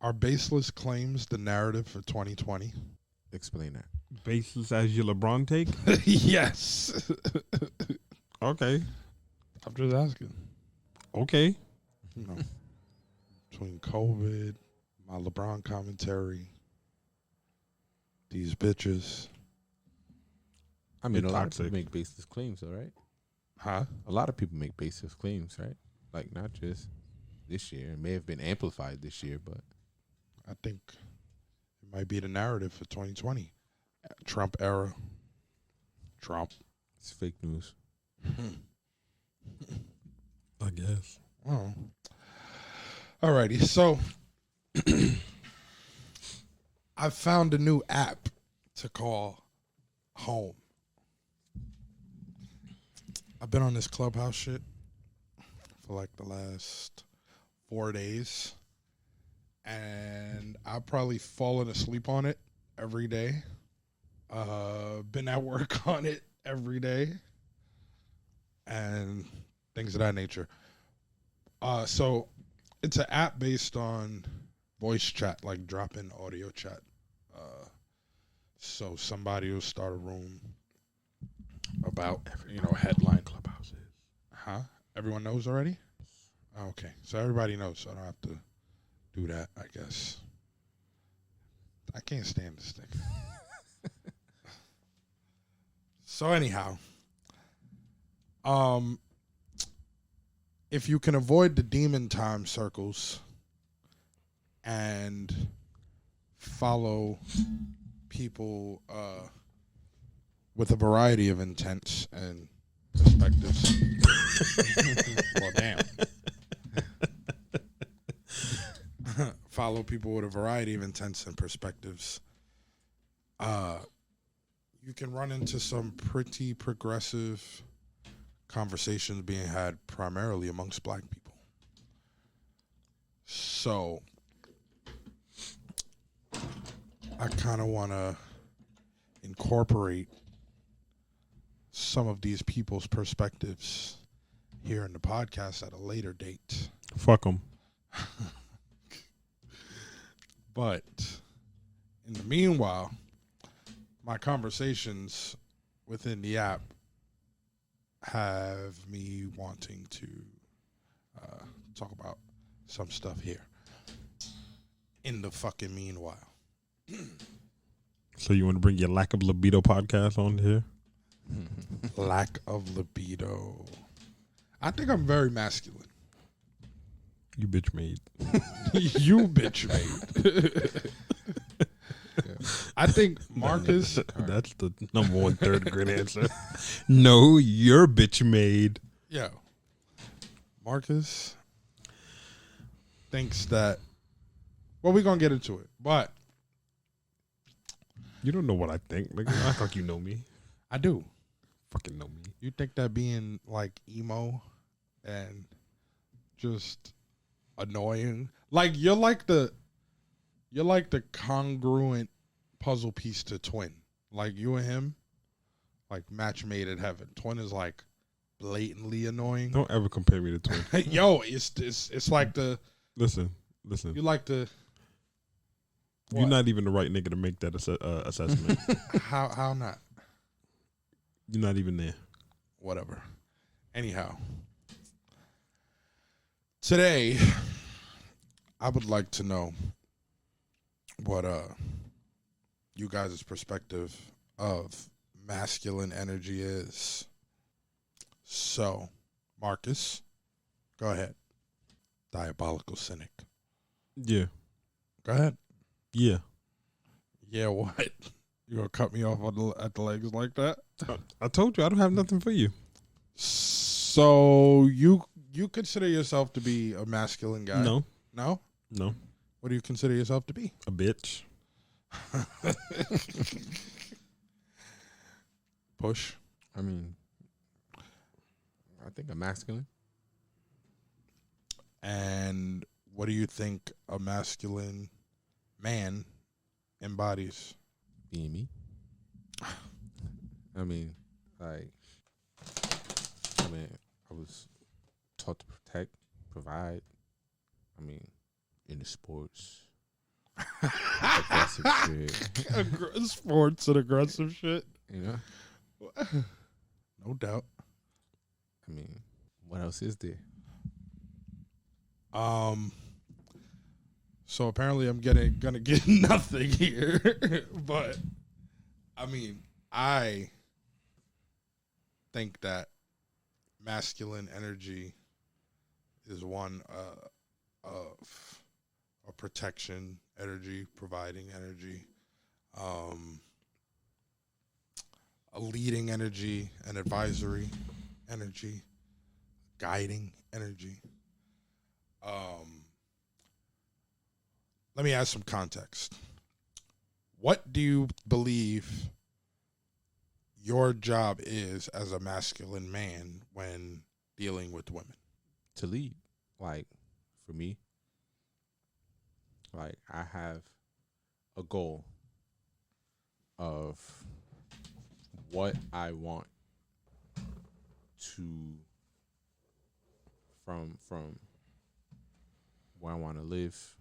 Are baseless claims the narrative for 2020?
Explain that.
Baseless as your LeBron take.
Yes.
Okay,
I'm just asking.
okay.
You know, between COVID, my LeBron commentary, these bitches,
I mean,
You're
a lot of
toxic.
people make baseless claims, all right?
huh?
A lot of people make baseless claims, right? Like, not just this year. It may have been amplified this year, but
I think it might be the narrative for 2020. Trump era. Trump.
it's fake news.
I guess.
Oh. Alrighty, so I found a new app to call home. I've been on this Clubhouse shit for like the last 4 days, and I've probably fallen asleep on it every day. Been at work on it every day, and things of that nature. So it's an app based on voice chat, like drop-in audio chat. So somebody will start a room about, headline.
Clubhouses.
Huh? Everyone knows already? Okay. So everybody knows, so I don't have to do that, I guess. I can't stand this thing. So anyhow, if you can avoid the demon time circles and follow people with a variety of intents and perspectives. Well, damn. Follow people with a variety of intents and perspectives. You can run into some pretty progressive conversations being had primarily amongst black people. So I kind of want to incorporate some of these people's perspectives here in the podcast at a later date.
Fuck them.
But in the meanwhile, my conversations within the app have me wanting to talk about some stuff here. In the fucking meanwhile.
So you want to bring your lack of libido podcast on here?
Lack of libido. I think I'm very masculine.
You bitch made.
You bitch made. I think Marcus.
That's the number one third grade answer. No, you're bitch made.
Yo, Marcus thinks that. Well, we're gonna get into it, but
You don't know what I think. Like, act like you know me.
I do.
Fucking know me.
You think that being like emo and just annoying, like you're like the congruent puzzle piece to Twin. Like you and him, like match made in heaven. Twin is like blatantly annoying.
Don't ever compare me to Twin.
Yo, it's like the
Listen.
you like the
You're
what?
not even the right nigga to make that assessment.
how not
You're not even there.
whatever. Anyhow, today I would like to know what you guys' perspective of masculine energy is. So, Marcus, go ahead. Diabolical cynic.
Yeah.
Go ahead.
Yeah.
Yeah, what? You gonna cut me off at the legs like that?
I told you I don't have nothing for you.
So you consider yourself to be a masculine guy?
No.
No?
No.
What do you consider yourself to be?
A bitch.
Push.
I mean, I think I'm masculine.
And what do you think a masculine man embodies?
Being me. I mean, I was taught to protect, provide. I mean, in the sports, aggressive shit.
Sports and aggressive shit.
You know,
No doubt.
I mean, what else is there?
So apparently I'm gonna get nothing here. But I mean, I think that masculine energy is one of a protection energy, providing energy, a leading energy, an advisory energy, guiding energy. Let me add some context. What do you believe your job is as a masculine man when dealing with women?
To lead, like, for me, like, I have a goal of what I want to from where I want to live,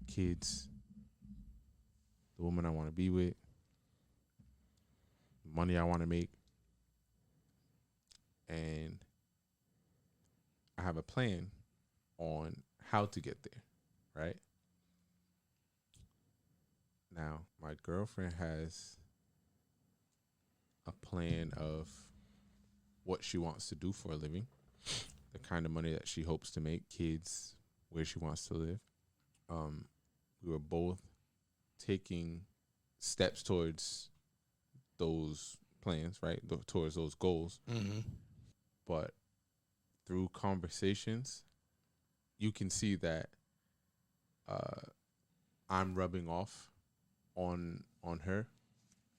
kids, the woman I want to be with, money I want to make, and I have a plan on how to get there, right? Now, my girlfriend has a plan of what she wants to do for a living, the kind of money that she hopes to make, kids, where she wants to live. We were both taking steps towards those plans, right? Towards those goals.
Mm-hmm.
But through conversations, you can see that I'm rubbing off on her,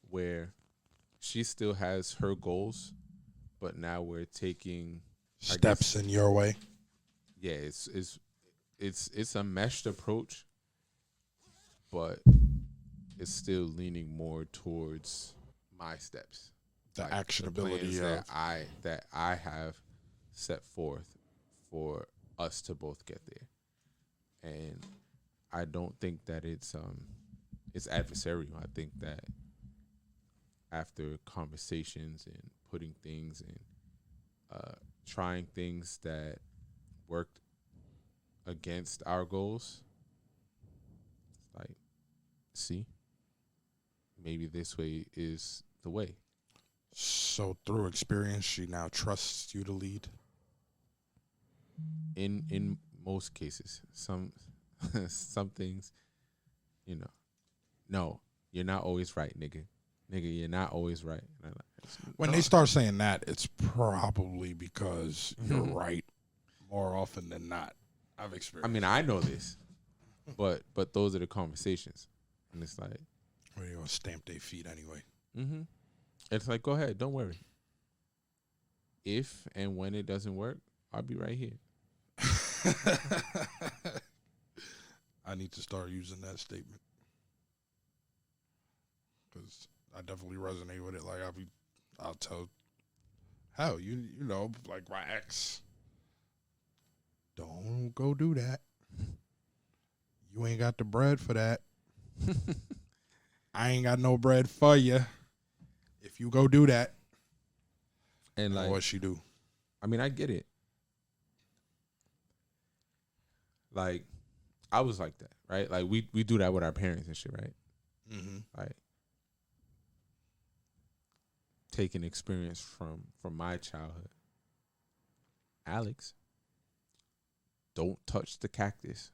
where she still has her goals, but now we're taking
Steps in your way.
Yeah, it's a meshed approach, but it's still leaning more towards my steps,
The
like
actionability
plans
of
that I have set forth for us to both get there. And I don't think that it's adversarial. I think that after conversations and putting things in, trying things that worked against our goals, like see, maybe this way is the way.
So through experience, she now trusts you to lead.
In most cases, some things, you know, no, you're not always right, nigga, you're not always right. And I'm like,
When
no.
they start saying that, it's probably because you're right more often than not. I've experienced.
I mean, I know this, but those are the conversations, and it's like,
Well, you're gonna stamp their feet anyway.
it's like, go ahead, don't worry. If and when it doesn't work, I'll be right here.
I need to start using that statement because I definitely resonate with it. Like I'll tell, hell, you know, like my ex, don't go do that. You ain't got the bread for that. I ain't got no bread for you. If you go do that,
And like,
what she do?
I mean, I get it. Like, I was like that, right? Like, we do that with our parents and shit, right?
Mm-hmm.
Like, taking experience from my childhood. Alex, don't touch the cactus.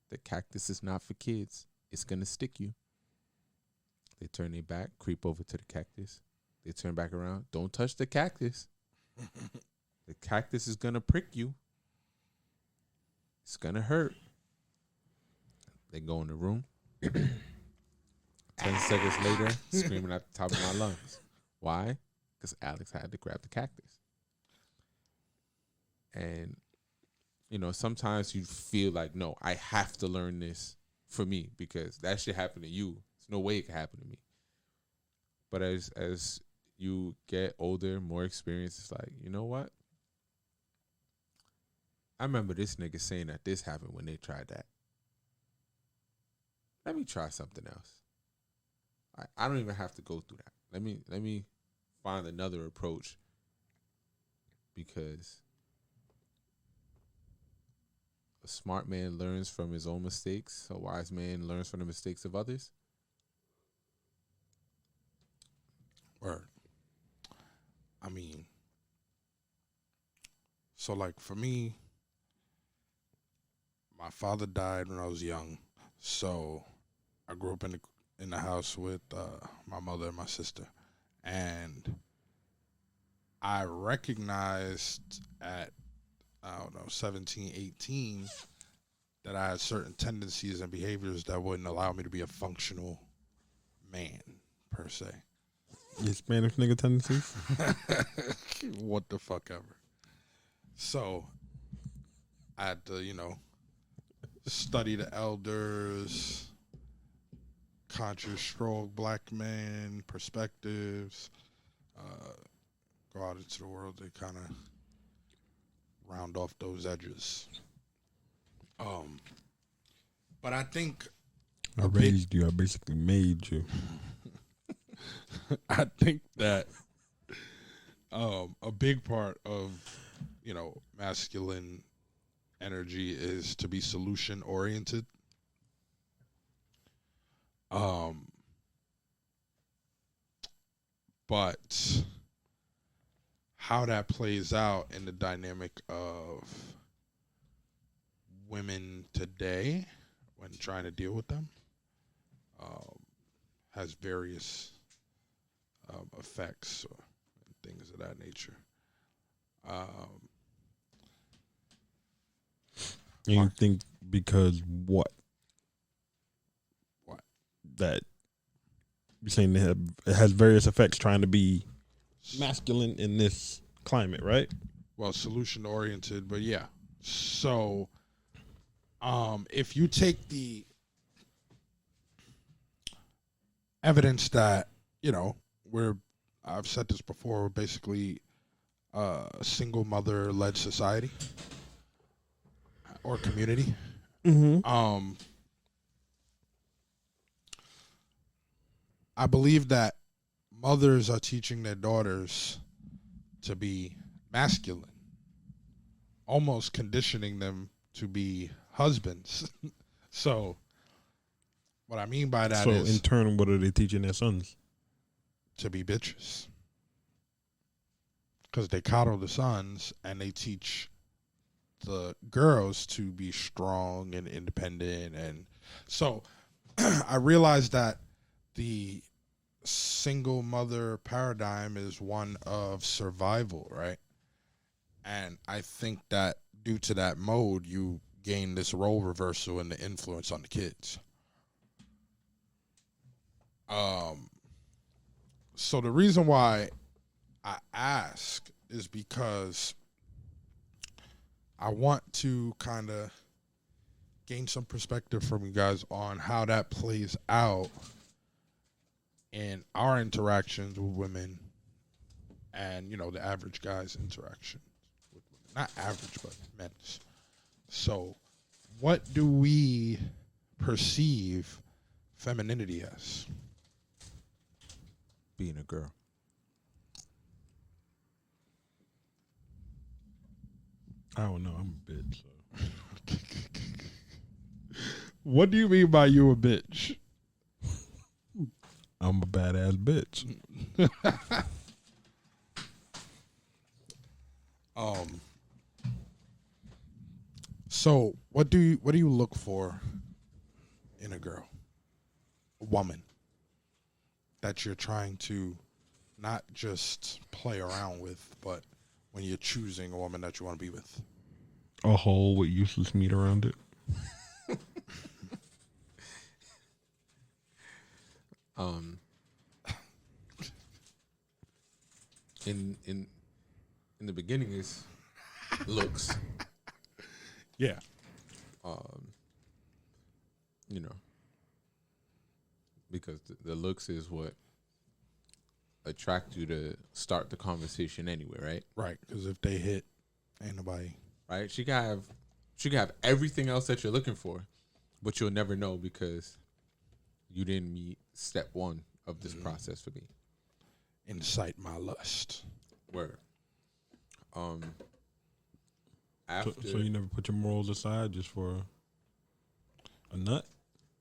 The cactus is not for kids. It's going to stick you. They turn their back, creep over to the cactus. They turn back around. Don't touch the cactus. The cactus is going to prick you. It's going to hurt. They go in the room. 10 seconds later, screaming at the top of my lungs. Why? Because Alex had to grab the cactus. And, you know, sometimes you feel like, no, I have to learn this for me because that shit happened to you. There's no way it could happen to me. But as you get older, more experience, it's like, you know what? I remember this nigga saying that this happened when they tried that. Let me try something else. I don't even have to go through that. Let me find another approach because a smart man learns from his own mistakes. A wise man learns from the mistakes of others.
Word. I mean, so like for me, my father died when I was young, so I grew up in the house with my mother and my sister, and I recognized at, I don't know, 17, 18, that I had certain tendencies and behaviors that wouldn't allow me to be a functional man, per se.
Your Spanish nigga tendencies?
What the fuck ever. So, I had to, you know, study the elders, conscious, strong black men, perspectives, go out into the world to kind of round off those edges. But I think
I raised you. I basically made you.
I think that a big part of, you know, masculine energy is to be solution oriented. But how that plays out in the dynamic of women today when trying to deal with them has various effects and things of that nature.
And you think because what?
What?
That you're saying it has various effects trying to be masculine in this climate, right?
Well, solution oriented, but yeah. So, if you take the evidence that, you know, I've said this before, we're basically a single mother led society or community.
Mm-hmm.
I believe that mothers are teaching their daughters to be masculine, almost conditioning them to be husbands. So What I mean by that
So
is
in turn, what are they teaching their sons?
to be bitches. Because they coddle the sons and they teach the girls to be strong and independent. And so I realized that the single mother paradigm is one of survival, right? And I think that due to that mode, you gain this role reversal and the influence on the kids. So the reason why I ask is because I want to kind of gain some perspective from you guys on how that plays out in our interactions with women and, you know, the average guy's interaction with women. Not average, but men's. So what do we perceive femininity as?
Being a girl.
I don't know. I'm a bitch. So.
What do you mean by you a bitch?
I'm a badass bitch.
So what do you look for in a girl, a woman, that you're trying to not just play around with, but when you're choosing a woman that you want to be with?
A hole with useless meat around it.
In the beginning is looks.
Yeah.
You know, because the looks is what attract you to start the conversation anyway, right?
Right, because if they hit, ain't nobody.
Right? She can have everything else that you're looking for, but you'll never know because you didn't meet step one of this process for me.
Incite my lust.
Word.
So,
After
so you never put your morals aside just for a nut?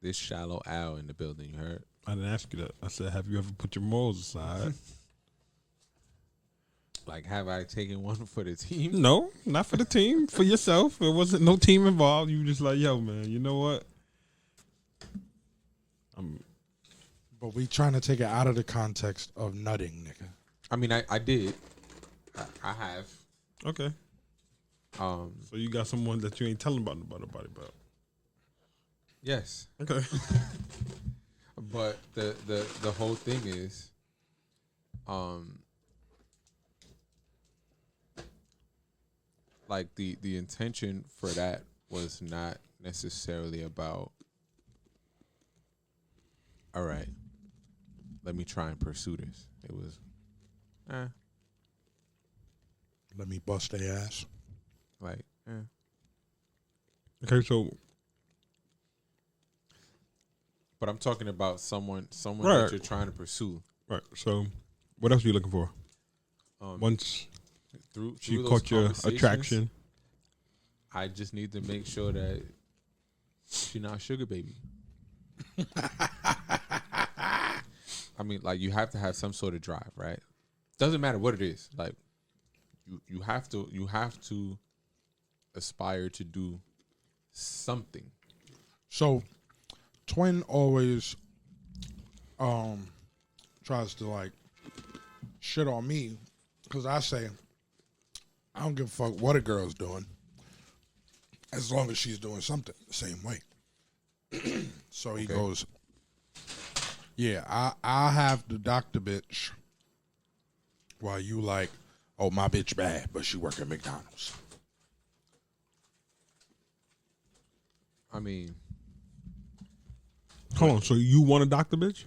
this shallow owl in the building, you heard?
I didn't ask you that. I said, have you ever put your morals aside?
Like, have I taken one for the team?
No, not for the team. For yourself. There wasn't no team involved. You were just like, yo, man, you know what?
But we trying to take it out of the context of nutting, nigga.
I mean, I did. I have.
Okay. So you got someone that you ain't telling about nobody about.
Yes.
Okay.
But the whole thing is, like the intention for that was not necessarily about, all right, let me try and pursue this. It was,
Let me bust their ass.
like,
Okay, so
But I'm talking about someone
Right.
that you're trying to pursue.
right. So what else are you looking for? Once
Through
she
those
caught your
conversations,
attraction.
I just need to make sure that she's not sugar baby. I mean, like, you have to have some sort of drive, right? Doesn't matter what it is. Like, you have to aspire to do something.
So, Twin always tries to like shit on me because I say I don't give a fuck what a girl's doing as long as she's doing something the same way. So he goes, yeah, I have to dock the bitch while you like, oh, my bitch bad, but she work at McDonald's.
I mean,
Hold on. So you want to dock the bitch?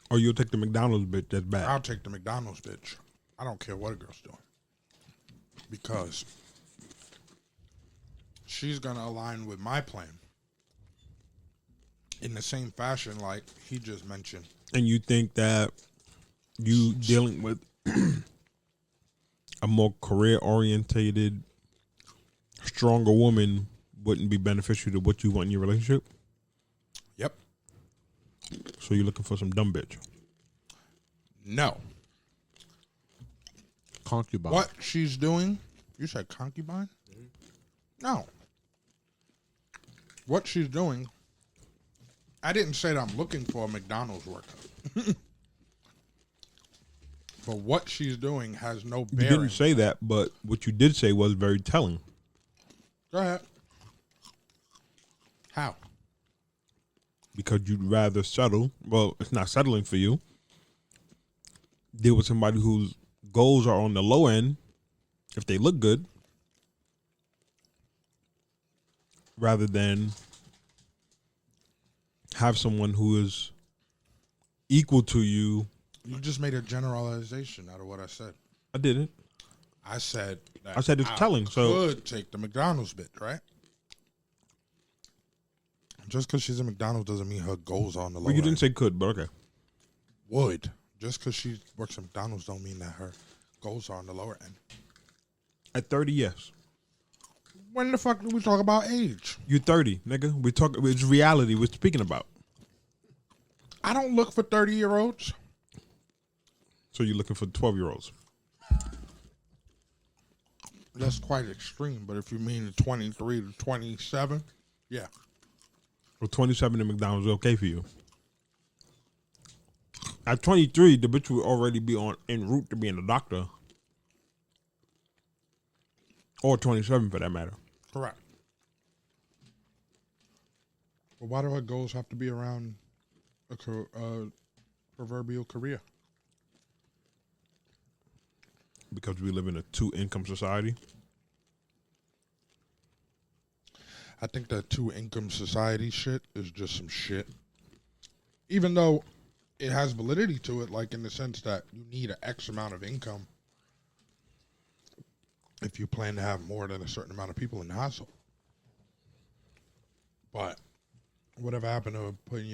Or you'll take the McDonald's bitch that's bad?
I'll take the McDonald's bitch. I don't care what a girl's doing. Because she's going to align with my plan in the same fashion like he just mentioned.
And you think that you dealing with a more career-orientated, stronger woman wouldn't be beneficial to what you want in your relationship?
Yep.
So you're looking for some dumb bitch.
No.
Concubine.
What she's doing, you said concubine? No. What she's doing, I didn't say that I'm looking for a McDonald's worker. But what she's doing has no
You
bearing.
didn't say that, but what you did say was very telling.
Go ahead. How?
Because you'd rather settle. Well, it's not settling for you. Deal with somebody whose goals are on the low end, if they look good, rather than have someone who is equal to you.
You just made a generalization out of what I said.
I didn't.
I said that
I said it's telling, so-
could take the McDonald's bit, right? Just because she's in McDonald's doesn't mean her goals are on the low
Well, you
end.
didn't say could, but okay.
Would. Just because she works at McDonald's don't mean that her goals are on the lower end.
At 30, yes.
When the fuck do we talk about age?
You're 30, nigga. We talk. It's reality we're speaking about.
I don't look for 30-year-olds.
So you're looking for 12-year-olds.
That's quite extreme, but if you mean 23 to 27, yeah.
Well, 27 in McDonald's is okay for you. At 23, the bitch would already be en route to being a doctor. Or 27 for that matter.
Correct. But why do her goals have to be around a proverbial career?
Because we live in a 2-income society.
I think that 2-income society shit is just some shit. Even though it has validity to it, like in the sense that you need an X amount of income if you plan to have more than a certain amount of people in the household. But whatever happened to putting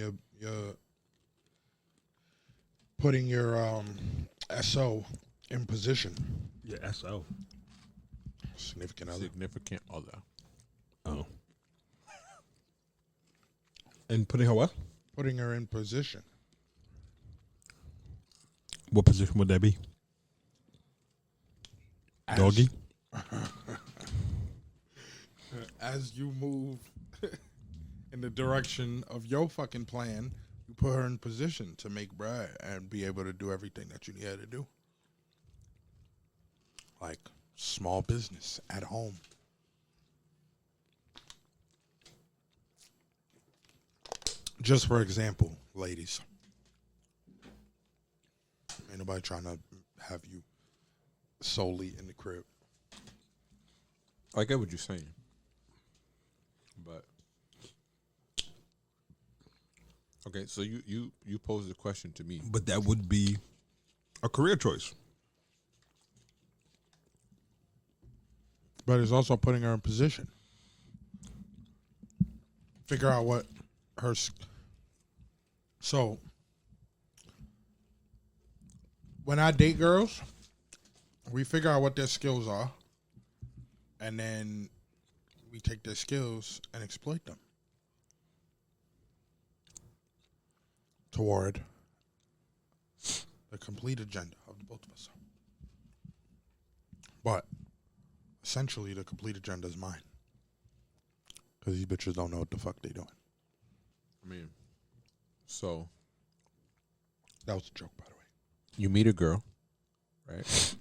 your SO in position?
Yeah, SO.
Significant other.
Significant other.
Oh. And putting her what?
Putting her in position.
What position would that be?
As-
Doggy?
As you move in the direction of your fucking plan, you put her in position to make bread and be able to do everything that you need her to do. Like small business at home. Just for example, ladies. Ain't nobody trying to have you solely in the crib.
I get what you're saying, but okay. So you posed a question to me.
But that would be a career choice.
But it's also putting her in position. Figure out what her. So, when I date girls, we figure out what their skills are, and then we take their skills and exploit them toward the complete agenda of the both of us. But essentially, the complete agenda is mine. Because these bitches don't know what the fuck they doing.
I mean, so
That was a joke, by the way.
you meet a girl, right?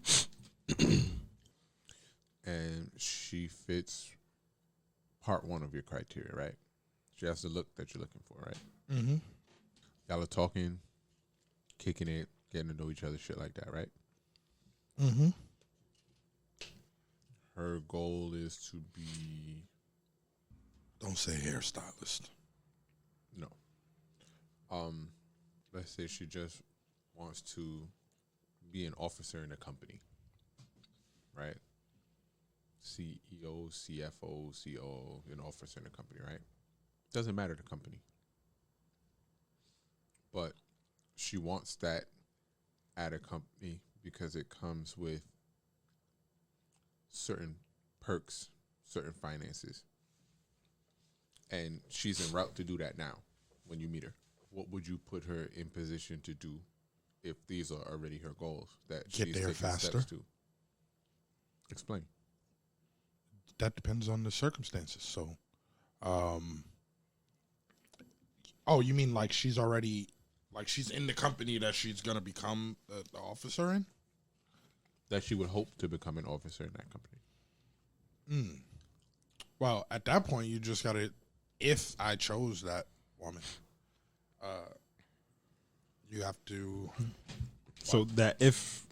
And she fits part one of your criteria, right? She has the look that you're looking for, right?
Mm-hmm.
Y'all are talking, kicking it, getting to know each other, shit like that, right?
Mm-hmm.
Her goal is to be
Don't say hairstylist.
no. Let's say she just wants to be an officer in a company, right? CEO, CFO, COO, an officer in a company, right? Doesn't matter the company. But she wants that at a company because it comes with certain perks, certain finances. And she's en route to do that now when you meet her. what would you put her in position to do if these are already her goals that
Get
she's
there
taking
faster.
steps to? Explain.
That depends on the circumstances. So, oh, you mean like she's already, like she's in the company that she's gonna become the officer in?
That she would hope to become an officer in that company.
Well, at that point, you just gotta. If I chose that woman, you have to.
So that if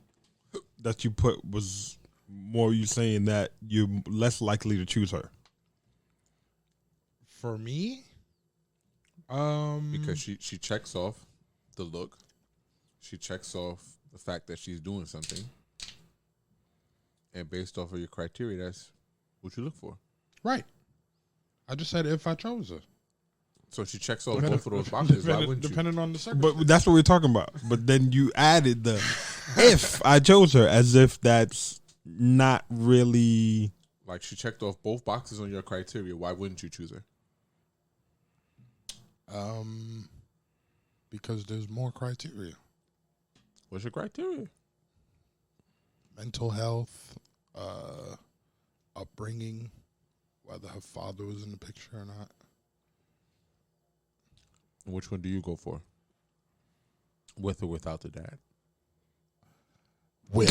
that you put was more you saying that you're less likely to choose her.
For me,
Because she checks off the look. She checks off the fact that she's doing something. And based off of your criteria, that's what you look for.
right. I just said if I chose her.
So she checks off both of those boxes. Why wouldn't you?
Depending on the circumstances.
But that's what we're talking about. But then you added the if I chose her as if that's not really.
Like she checked off both boxes on your criteria. Why wouldn't you choose her?
Because there's more criteria.
What's your criteria?
Mental health, upbringing, whether her father was in the picture or not.
And which one do you go for? With or without the dad?
With.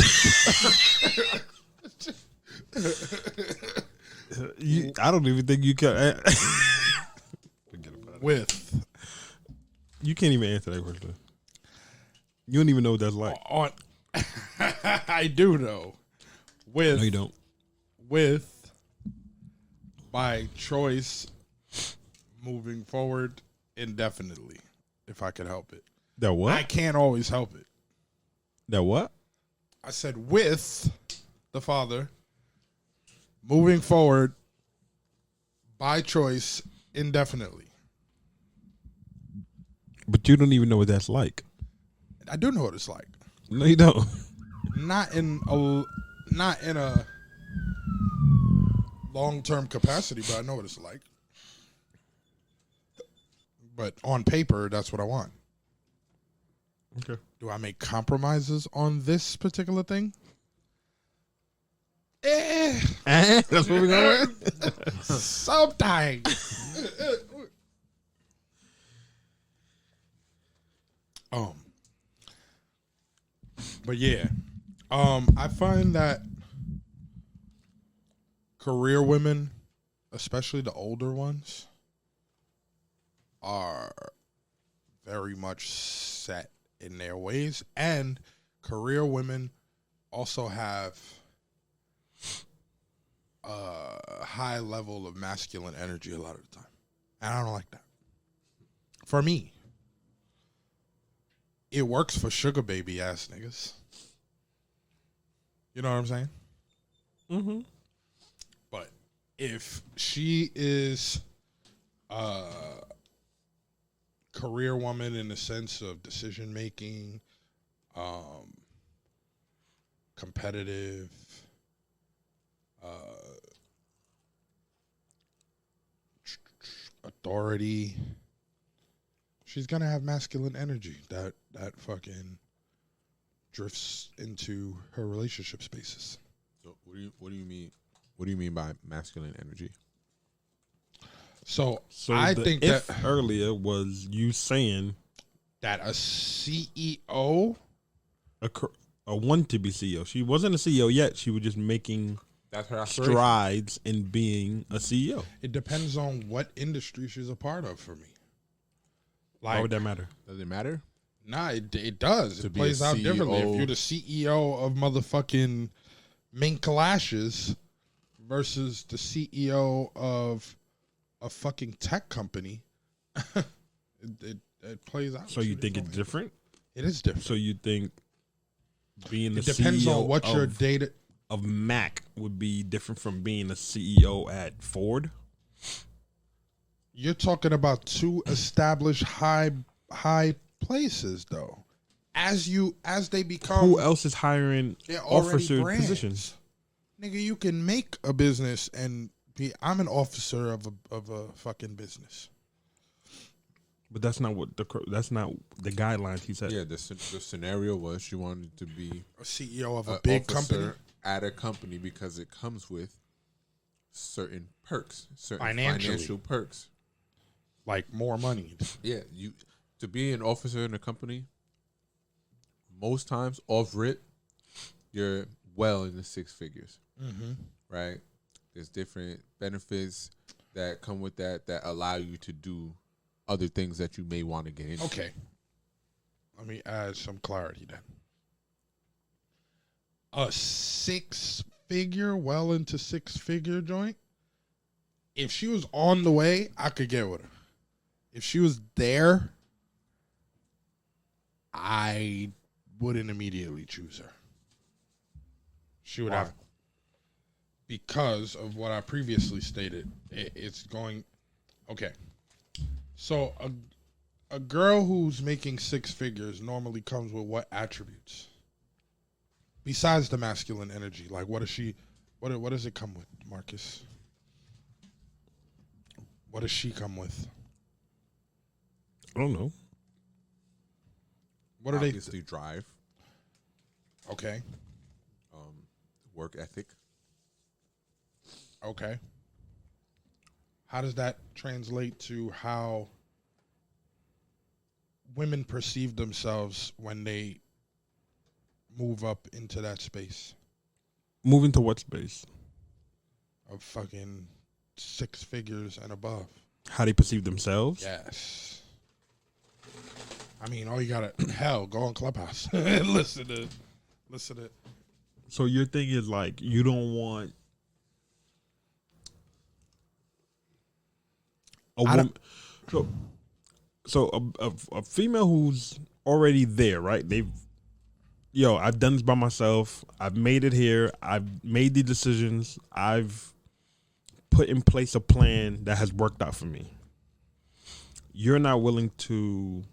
I don't even think you can.
With.
You can't even answer that question. You don't even know what that's like.
On. I do know. With.
No, you don't.
With. By choice. Moving forward indefinitely. If I could help it.
That what?
I can't always help it.
That what?
I said with the father. Moving forward. By choice indefinitely.
But you don't even know what that's like.
I do know what it's like.
No, you don't.
Not in a long-term capacity, but I know what it's like. But on paper, that's what I want.
Okay.
Do I make compromises on this particular thing?
That's what we're going with?
Sometimes. But yeah, I find that career women, especially the older ones, are very much set in their ways, and career women also have a high level of masculine energy a lot of the time, and I don't like that. For me, it works for sugar baby ass niggas. You know what I'm saying?
Mm-hmm.
But if she is a career woman in the sense of decision making, competitive, authority, she's gonna have masculine energy that fucking drifts into her relationship spaces.
So what do you mean? What do you mean by masculine energy?
So
So
I
the
think
if
that
earlier was you saying
a CEO,
a one to be CEO. She wasn't a CEO yet. She was just making
That's her aspiration.
strides in being a CEO.
it depends on what industry she's a part of for me.
Why
Like,
would that matter?
Does it matter?
nah, it does.
To
It
be
plays
a
out differently. If
CEO.
you're the CEO of motherfucking Mink Lashes versus the CEO of a fucking tech company, it plays out.
So you think it's different?
It is different.
So you think being the
It depends
CEO
on what your
of,
data.
of Mac would be different from being a CEO at Ford?
You're talking about two established high places, though. As they become,
Who else is hiring
they're already
officer
brands.
positions?
Nigga, you can make a business and be. I'm an officer of a fucking business.
But that's not what that's not the guidelines he said.
Yeah, the scenario was she wanted to be
A CEO of a
a
big
officer
company.
at a company because it comes with certain perks, certain
Financially.
financial perks.
Like more money.
Yeah, you to be an officer in a company, most times off rip, you're well in the six figures,
Mm-hmm.
right? There's different benefits that come with that allow you to do other things that you may want to get into.
Okay. Let me add some clarity then. A six-figure, well into six-figure joint, if she was on the way, I could get with her. If she was there, I wouldn't immediately choose her. She would
Why?
have, because of what I previously stated. It's going, okay. So a girl who's making six figures normally comes with what attributes? Besides the masculine energy, like what does she, what does it come with, Marcus? What does she come with?
I don't know.
What are they?
Obviously, drive,
Okay,
work ethic.
okay. How does that translate to how women perceive themselves when they move up into that space
Moving to what space?
of fucking six figures and above?
How they perceive themselves?
Yes. I mean, all you gotta hell go on Clubhouse and listen to.
So your thing is like you don't want a
I
woman. So a female who's already there, right? I've done this by myself. I've made it here. I've made the decisions. I've put in place a plan that has worked out for me. You're not willing to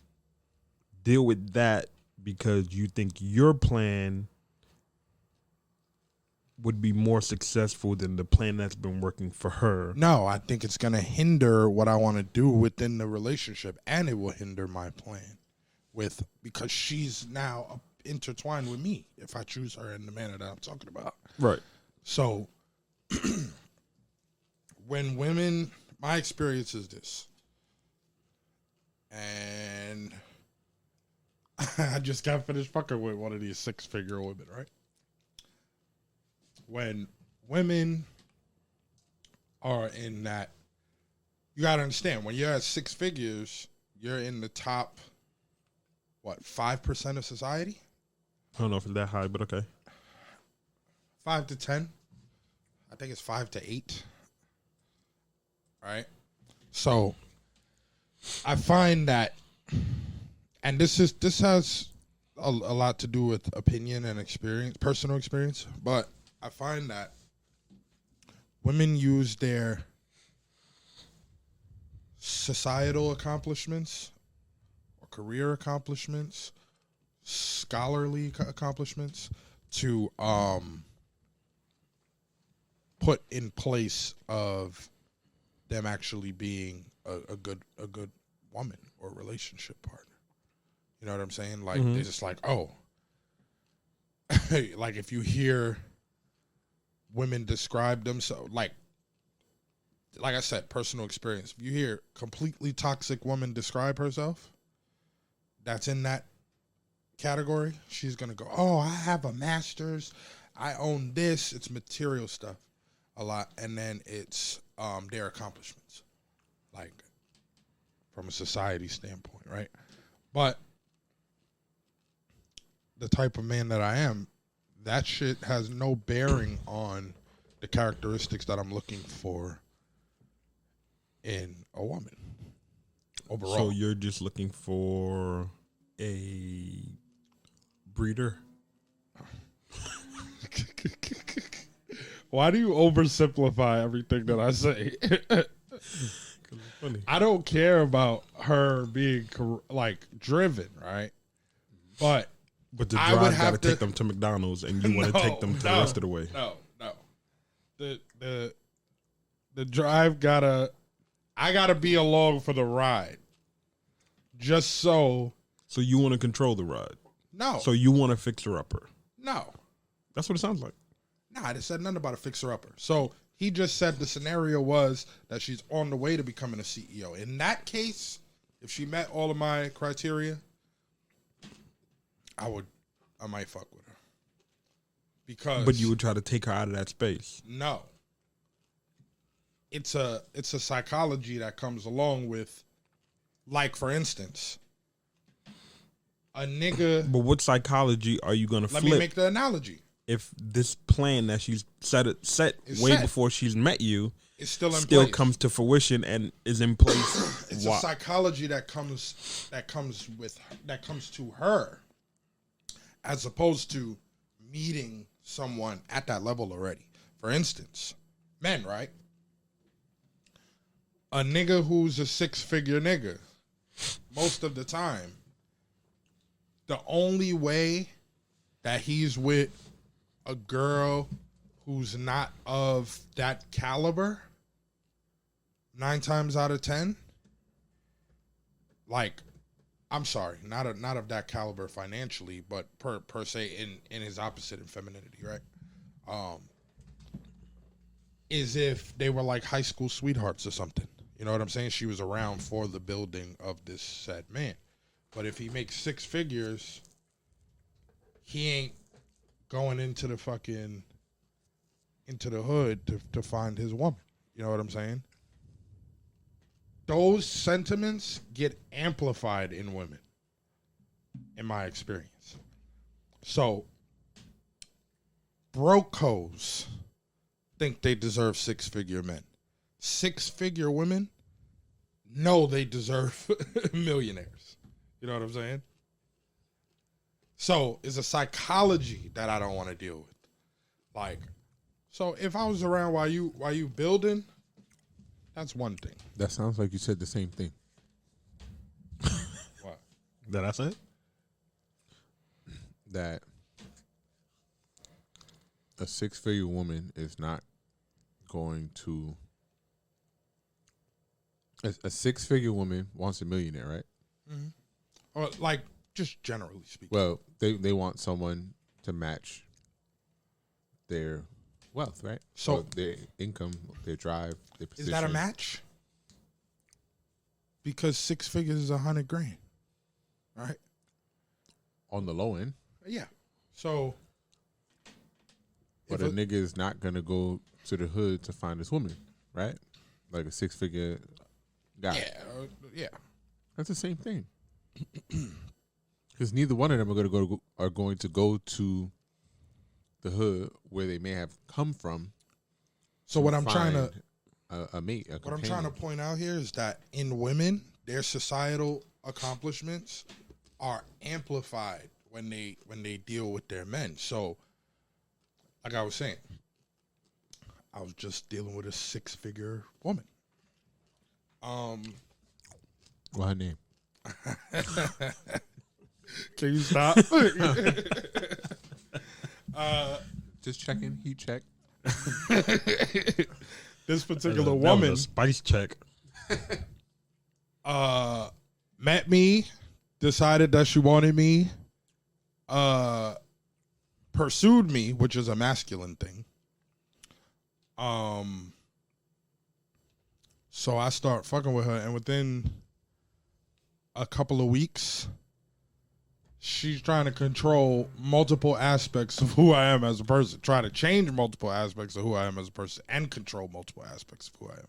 deal with that because you think your plan would be more successful than the plan that's been working for her.
No, I think it's gonna hinder what I want to do within the relationship, and it will hinder my plan because she's now intertwined with me if I choose her in the manner that I'm talking about.
Right.
So, when women, my experience is this, and I just got finished fucking with one of these six-figure women, right? When women are in that, you gotta understand, when you're at six figures, you're in the top, 5% of society?
I don't know if it's that high, but okay.
5 to 10. I think it's 5 to 8. All right. So I find that, and this has a lot to do with opinion and experience, personal experience, but I find that women use their societal accomplishments or career accomplishments, scholarly accomplishments to put in place of them actually being a good woman or relationship partner. You know what I'm saying? Like they're just like, oh, like if you hear women describe themselves, like I said, personal experience. If you hear completely toxic woman describe herself, that's in that category. She's gonna go, oh, I have a master's, I own this. It's material stuff a lot, and then it's their accomplishments, like from a society standpoint, right? But the type of man that I am, that shit has no bearing on the characteristics that I'm looking for in a woman overall.
So you're just looking for a breeder?
Why do you oversimplify everything that I say?
It's funny.
I don't care about her being like driven, right? But
But the
I would
drive got
have
to
to-
take them to McDonald's, and you want to take them to the rest of the way.
No. The drive I gotta be along for the ride. just so
So you want to control the ride.
no,
So you want to fix her upper.
no,
That's what it sounds like.
nah. It said nothing about a fixer upper. So he just said the scenario was that she's on the way to becoming a CEO. In that case, if she met all of my criteria, I might fuck with her. Because
But you would try to take her out of that space.
no. It's a psychology that comes along with, like, for instance, a nigga.
But what psychology are you gonna
Let
flip
me make the analogy.
if this plan that she's set
It's
way
set.
before she's met you
It's still in
still
place.
comes to fruition and is in place?
It's
Why?
a psychology that comes to her, as opposed to meeting someone at that level already. For instance, men, right? A nigga who's a 6-figure nigga, most of the time, the only way that he's with a girl who's not of that caliber, 9 times out of 10, like, I'm sorry, not of that caliber financially, but per se in his opposite in femininity, right? Is if they were like high school sweethearts or something. You know what I'm saying? She was around for the building of this said man. But if he makes 6 figures, he ain't going into the hood to find his woman. You know what I'm saying? Those sentiments get amplified in women, in my experience. So, brocos think they deserve 6-figure men. 6-figure women know they deserve millionaires. You know what I'm saying? So, it's a psychology that I don't want to deal with. Like, so if I was around while you building, that's one thing.
That sounds like you said the same thing.
What?
That I said?
That a 6-figure woman is not going to. A 6-figure woman wants a millionaire, right?
Or like, just generally speaking.
Well, they want someone to match their wealth, right?
So-
Or their income, their drive, their
Is
position.
that a match? Because 6 figures is $100,000, right?
On the low end,
Yeah. So,
but
if
a nigga is not gonna go to the hood to find this woman, right? Like a 6-figure guy.
yeah.
That's the same thing. Because neither one of them are going to go to the hood where they may have come from.
So what I'm trying to
find a mate, a
what I'm
companion.
trying to point out here is that in women, their societal accomplishments are amplified when they deal with their men. So, like I was saying, I was just dealing with a 6-figure woman.
What's her name?
Can you stop?
Just checking. Heat check.
This particular
That was
woman
a spice check.
met me, decided that she wanted me, pursued me, which is a masculine thing. So I start fucking with her, and within a couple of weeks, she's trying to control multiple aspects of who I am as a person, try to change multiple aspects of who I am as a person, and control multiple aspects of who I am.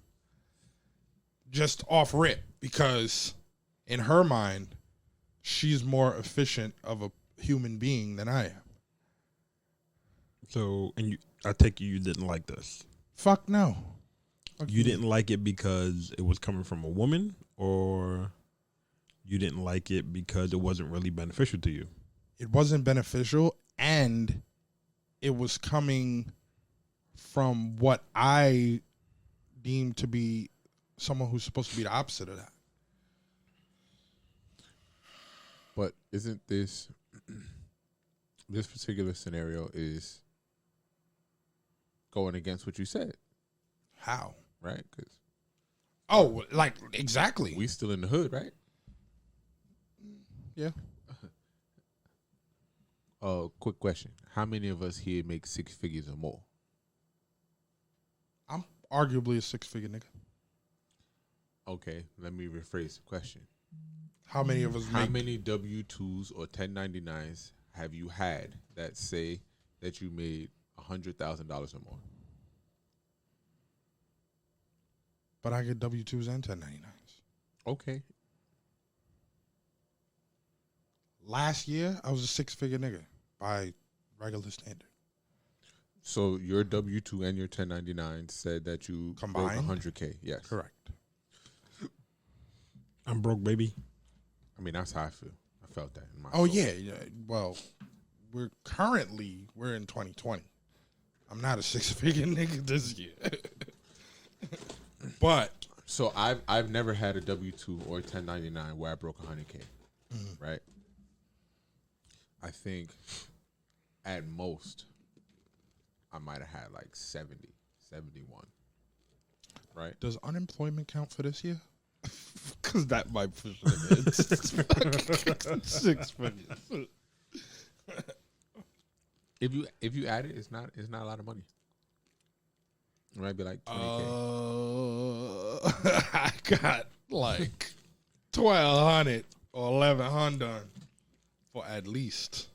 Just off rip, because in her mind, she's more efficient of a human being than I am.
So, and I take you didn't like this.
Fuck no. Fuck
You didn't like it because it was coming from a woman, or you didn't like it because it wasn't really beneficial to you?
It wasn't beneficial, and it was coming from what I deem to be someone who's supposed to be the opposite of that.
But isn't this particular scenario is going against what you said,
How?
right? Because
Oh, like, exactly.
we still in the hood, right?
Yeah.
Quick question: how many of us here make 6 figures or more?
I'm arguably a 6-figure nigga.
Okay, let me rephrase the question.
How many of us
How
make?
many W-2s or 1099s have you had that say that you made $100,000 or more?
But I get W-2s and 1099s.
Okay.
Last year, I was a 6-figure nigga by regular standard.
So your W-2 and your 1099 said that you
Combined?
broke $100K. Yes.
Correct.
I'm broke, baby.
I mean, that's how I feel. I felt that in my
Oh
soul.
yeah. Well, we're in 2020. I'm not a 6-figure nigga this year. But
So I've never had a W-2 or 1099 where I broke $100K. Right? I think at most I might have had like 70, 71. Right?
does unemployment count for this year? Because that might push it in. 6 figures.
If you add it, it's not a lot of money. It might be like 20K.
I got like 1,200 or 1,100 for at least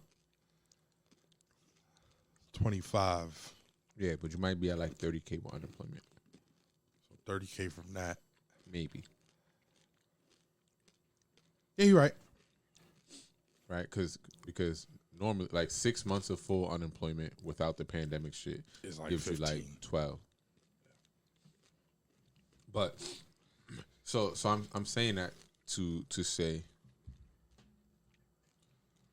25.
Yeah, but you might be at like 30K with unemployment.
So 30K from that.
Maybe.
Yeah, you're right.
Right? Because normally like 6 months of full unemployment without the pandemic shit
It's like
gives
15.
you like 12. But so I'm saying that to say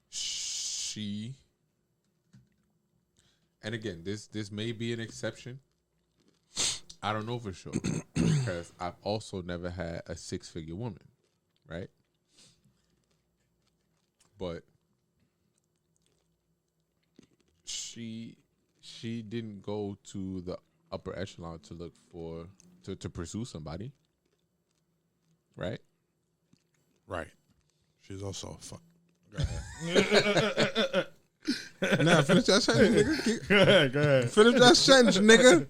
she, and again this may be an exception. I don't know for sure because I've also never had a 6-figure woman, right? But she didn't go to the upper echelon to look for to pursue somebody, right?
Right. She's also a fuck. Go ahead.
Nah, finish that sentence, nigga.
Go ahead.
Finish that sentence, nigga.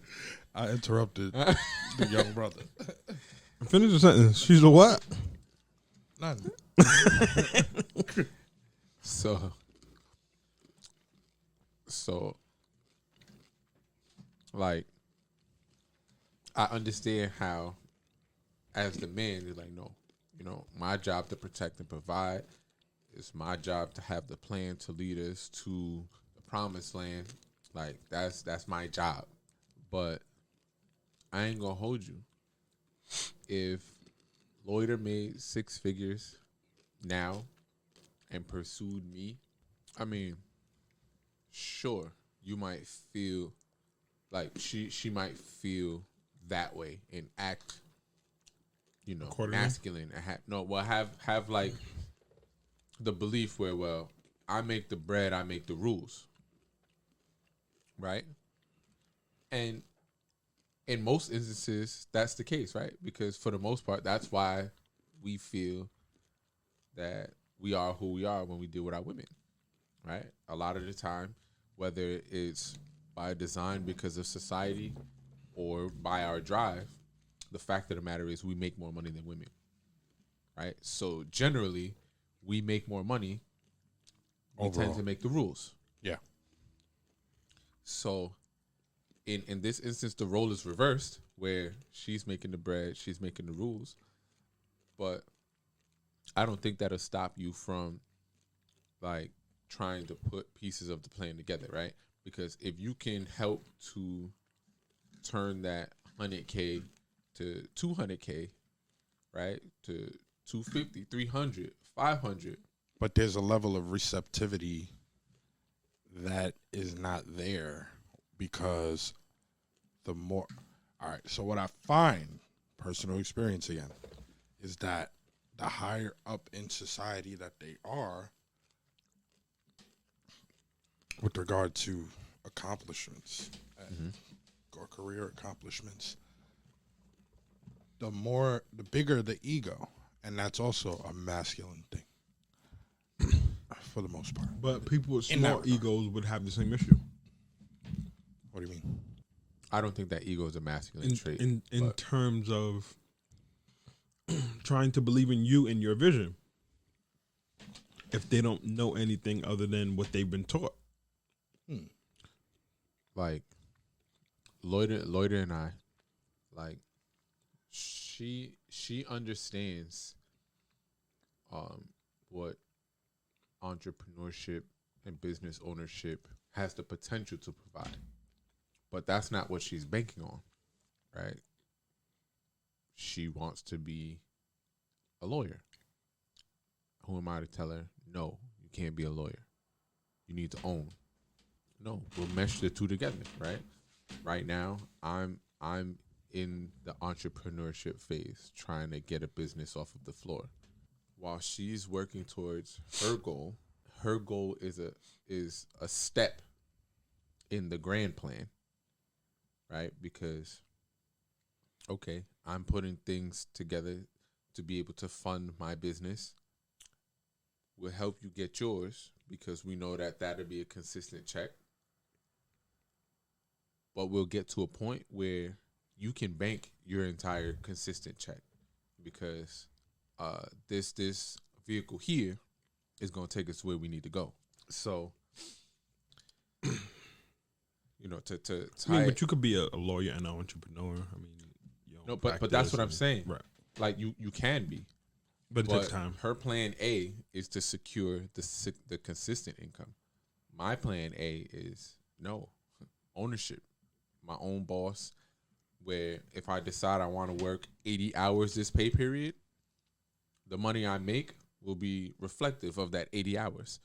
I interrupted the young brother.
Finish the sentence. She's a what?
None.
So like I understand how as the man you're like, no, my job to protect and provide. It's my job to have the plan to lead us to the promised land. Like that's my job. But I ain't gonna hold you. If Loiter made 6 figures now and pursued me, I mean, sure, you might feel like she might feel that way and act,
Accordingly?
masculine and have like the belief where, well, I make the bread, I make the rules, right? And in most instances, that's the case, right? Because for the most part, that's why we feel that we are who we are when we deal with our women, right? A lot of the time, whether it's by design because of society or by our drive, the fact of the matter is we make more money than women, right? So generally, we make more money. We
Overall.
tend to make the rules.
Yeah.
So in this instance, the role is reversed, where she's making the bread, she's making the rules. But I don't think that'll stop you from like trying to put pieces of the plan together, right? Because if you can help to turn that 100K to 200K, right? To 250, 300, 500.
But there's a level of receptivity that is not there because the more. All right. So what I find, personal experience again, is that the higher up in society that they are, with regard to accomplishments or career accomplishments, the bigger the ego, and that's also a masculine thing. for the most part.
But people with
In that
small
regard.
egos would have the same issue.
What do you mean?
I don't think that ego is a masculine trait.
In
but-
terms of trying to believe in you and your vision, if they don't know anything other than what they've been taught.
like Loida and I, like she understands what entrepreneurship and business ownership has the potential to provide. But that's not what she's banking on, right? She wants to be a lawyer. Who am I to tell her, no, you can't be a lawyer. You need to own. No, we'll mesh the two together, right? Right now, I'm in the entrepreneurship phase, trying to get a business off of the floor. While she's working towards her goal is a step in the grand plan, right? Because, okay, I'm putting things together to be able to fund my business. We'll help you get yours because we know that that'll be a consistent check. But we'll get to a point where you can bank your entire consistent check because this vehicle here is going to take us where we need to go. So, to tie
I mean, but you could be a lawyer and an entrepreneur. I mean,
no, but that's what I'm saying.
Right.
Like you can be.
But it
But
takes time.
her plan A is to secure the consistent income. My plan A is ownership, my own boss. Where if I decide I want to work 80 hours this pay period, the money I make will be reflective of that 80 hours.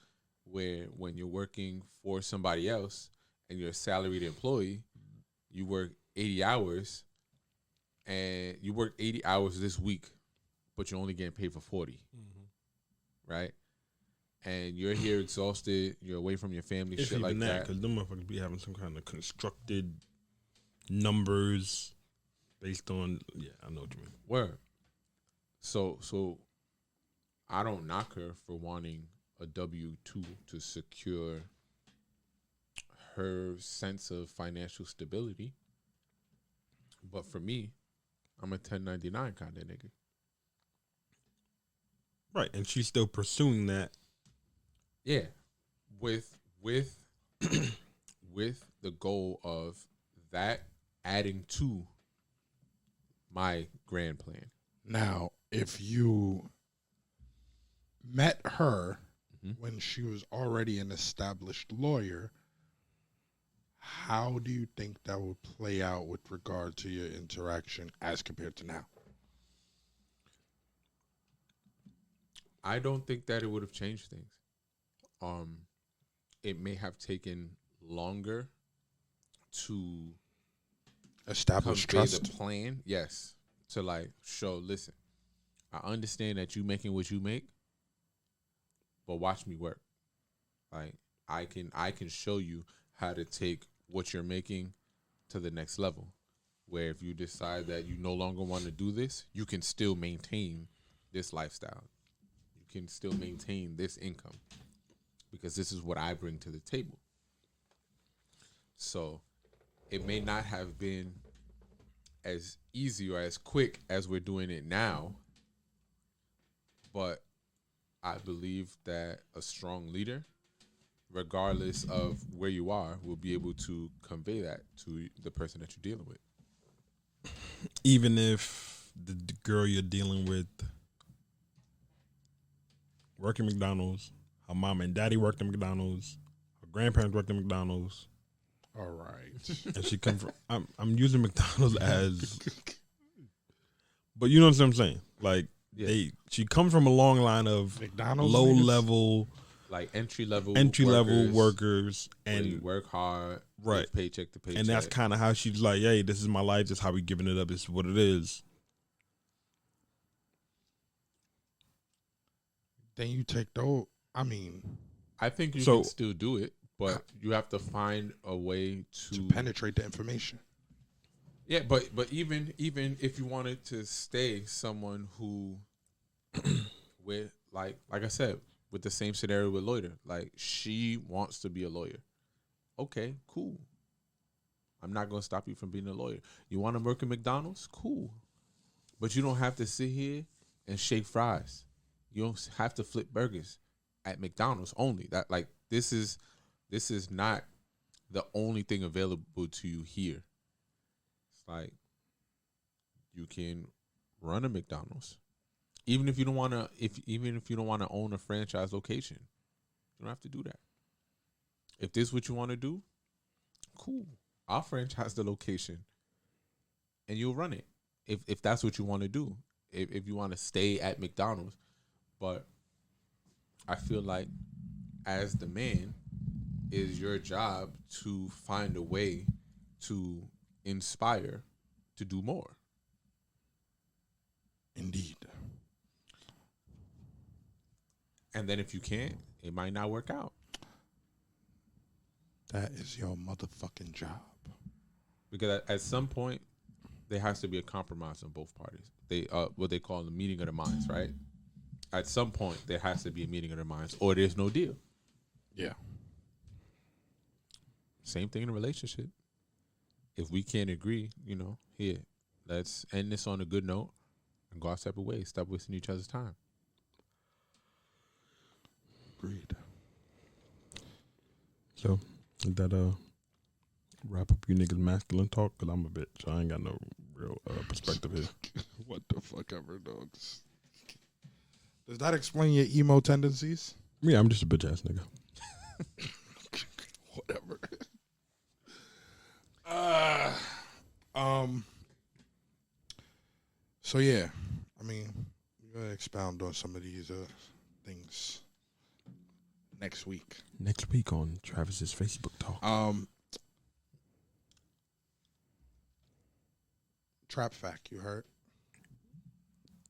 Where when you're working for somebody else and you're a salaried employee, you work 80 hours and you work 80 hours this week, but you're only getting paid for 40, right? And you're here exhausted, you're away from your family,
It's
shit like
even that,
that.
because them motherfuckers be having some kind of constructed numbers based on, I know what you mean.
Word. So I don't knock her for wanting a W-2 to secure her sense of financial stability. But for me, I'm a 1099 kind of nigga.
Right, and she's still pursuing that.
Yeah, with with the goal of that adding to my grand plan.
Now, if you met her
Mhm.
when she was already an established lawyer, how do you think that would play out with regard to your interaction as compared to now?
I don't think that it would have changed things. It may have taken longer to
Established
convey
trust.
the plan. Yes, to like show. Listen, I understand that you making what you make, but watch me work. Like I can show you how to take what you're making to the next level. Where if you decide that you no longer want to do this, you can still maintain this lifestyle. You can still maintain this income because this is what I bring to the table. So it may not have been as easy or as quick as we're doing it now, but I believe that a strong leader, regardless of where you are, will be able to convey that to the person that you're dealing with.
Even if the girl you're dealing with work at McDonald's, her mom and daddy worked at McDonald's, her grandparents worked at McDonald's,
All right.
and she come from. I'm using McDonald's as, but you know what I'm saying. Like
Yeah.
she comes from a long line of
McDonald's
low
niggas?
level
Like entry level
workers,
where you
and
work hard,
Right.
live paycheck to paycheck.
and that's kind of how she's like, hey, this is my life. This is how we giving it up. This is what it is.
Then you take those. I mean,
I think you
So-
can still do it, but you have to find a way to
penetrate the information.
Yeah, but even if you wanted to stay someone who with like I said, with the same scenario with Loiter. Like, she wants to be a lawyer. Okay, cool. I'm not going to stop you from being a lawyer. You want to work at McDonald's? Cool. But you don't have to sit here and shake fries. You don't have to flip burgers at McDonald's only. That, like, this is not the only thing available to you here. It's like, you can run a McDonald's. Even if you don't want to, even if you don't want to own a franchise location, you don't have to do that. If this is what you want to do, cool. I'll franchise the location, and you'll run it. If that's what you want to do. If you want to stay at McDonald's, but I feel like as the man, it is your job to find a way to inspire to do more.
Indeed.
And then if you can't, it might not work out.
That is your motherfucking job.
Because at some point, there has to be a compromise on both parties. They what they call the meeting of the minds, right? At some point, there has to be a meeting of the minds, or there's no deal.
Yeah.
Same thing in a relationship. If we can't agree, here, let's end this on a good note and go our separate ways. Stop wasting each other's time.
Agreed.
So, is that wrap up you niggas masculine talk? Because I'm a bitch. I ain't got no real perspective here.
What the fuck ever, dogs. Does that explain your emo tendencies?
Yeah, I'm just a bitch ass nigga.
Whatever. So yeah, I mean, we're gonna expound on some of these things next week.
Next week on Travis's Facebook talk.
Trap fact, you heard?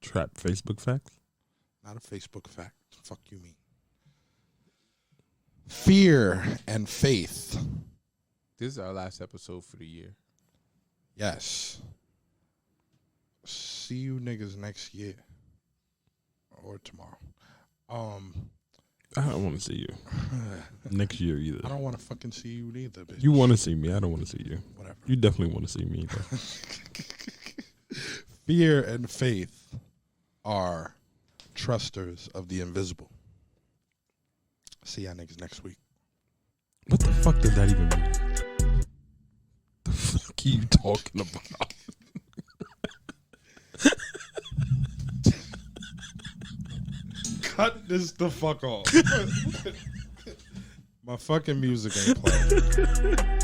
Trap Facebook facts?
Not a Facebook fact. Fuck you mean. Fear and faith.
This is our last episode for the year.
Yes. See you niggas next year. Or tomorrow.
I don't want to see you next year either.
I don't want to fucking see you neither, bitch.
You want to see me. I don't want to see you.
Whatever.
You definitely want to see me, though.
Fear and faith are trusters of the invisible. See y'all niggas next week.
What the fuck does that even mean? The fuck are you talking about?
Cut this the fuck off. My fucking music ain't playing.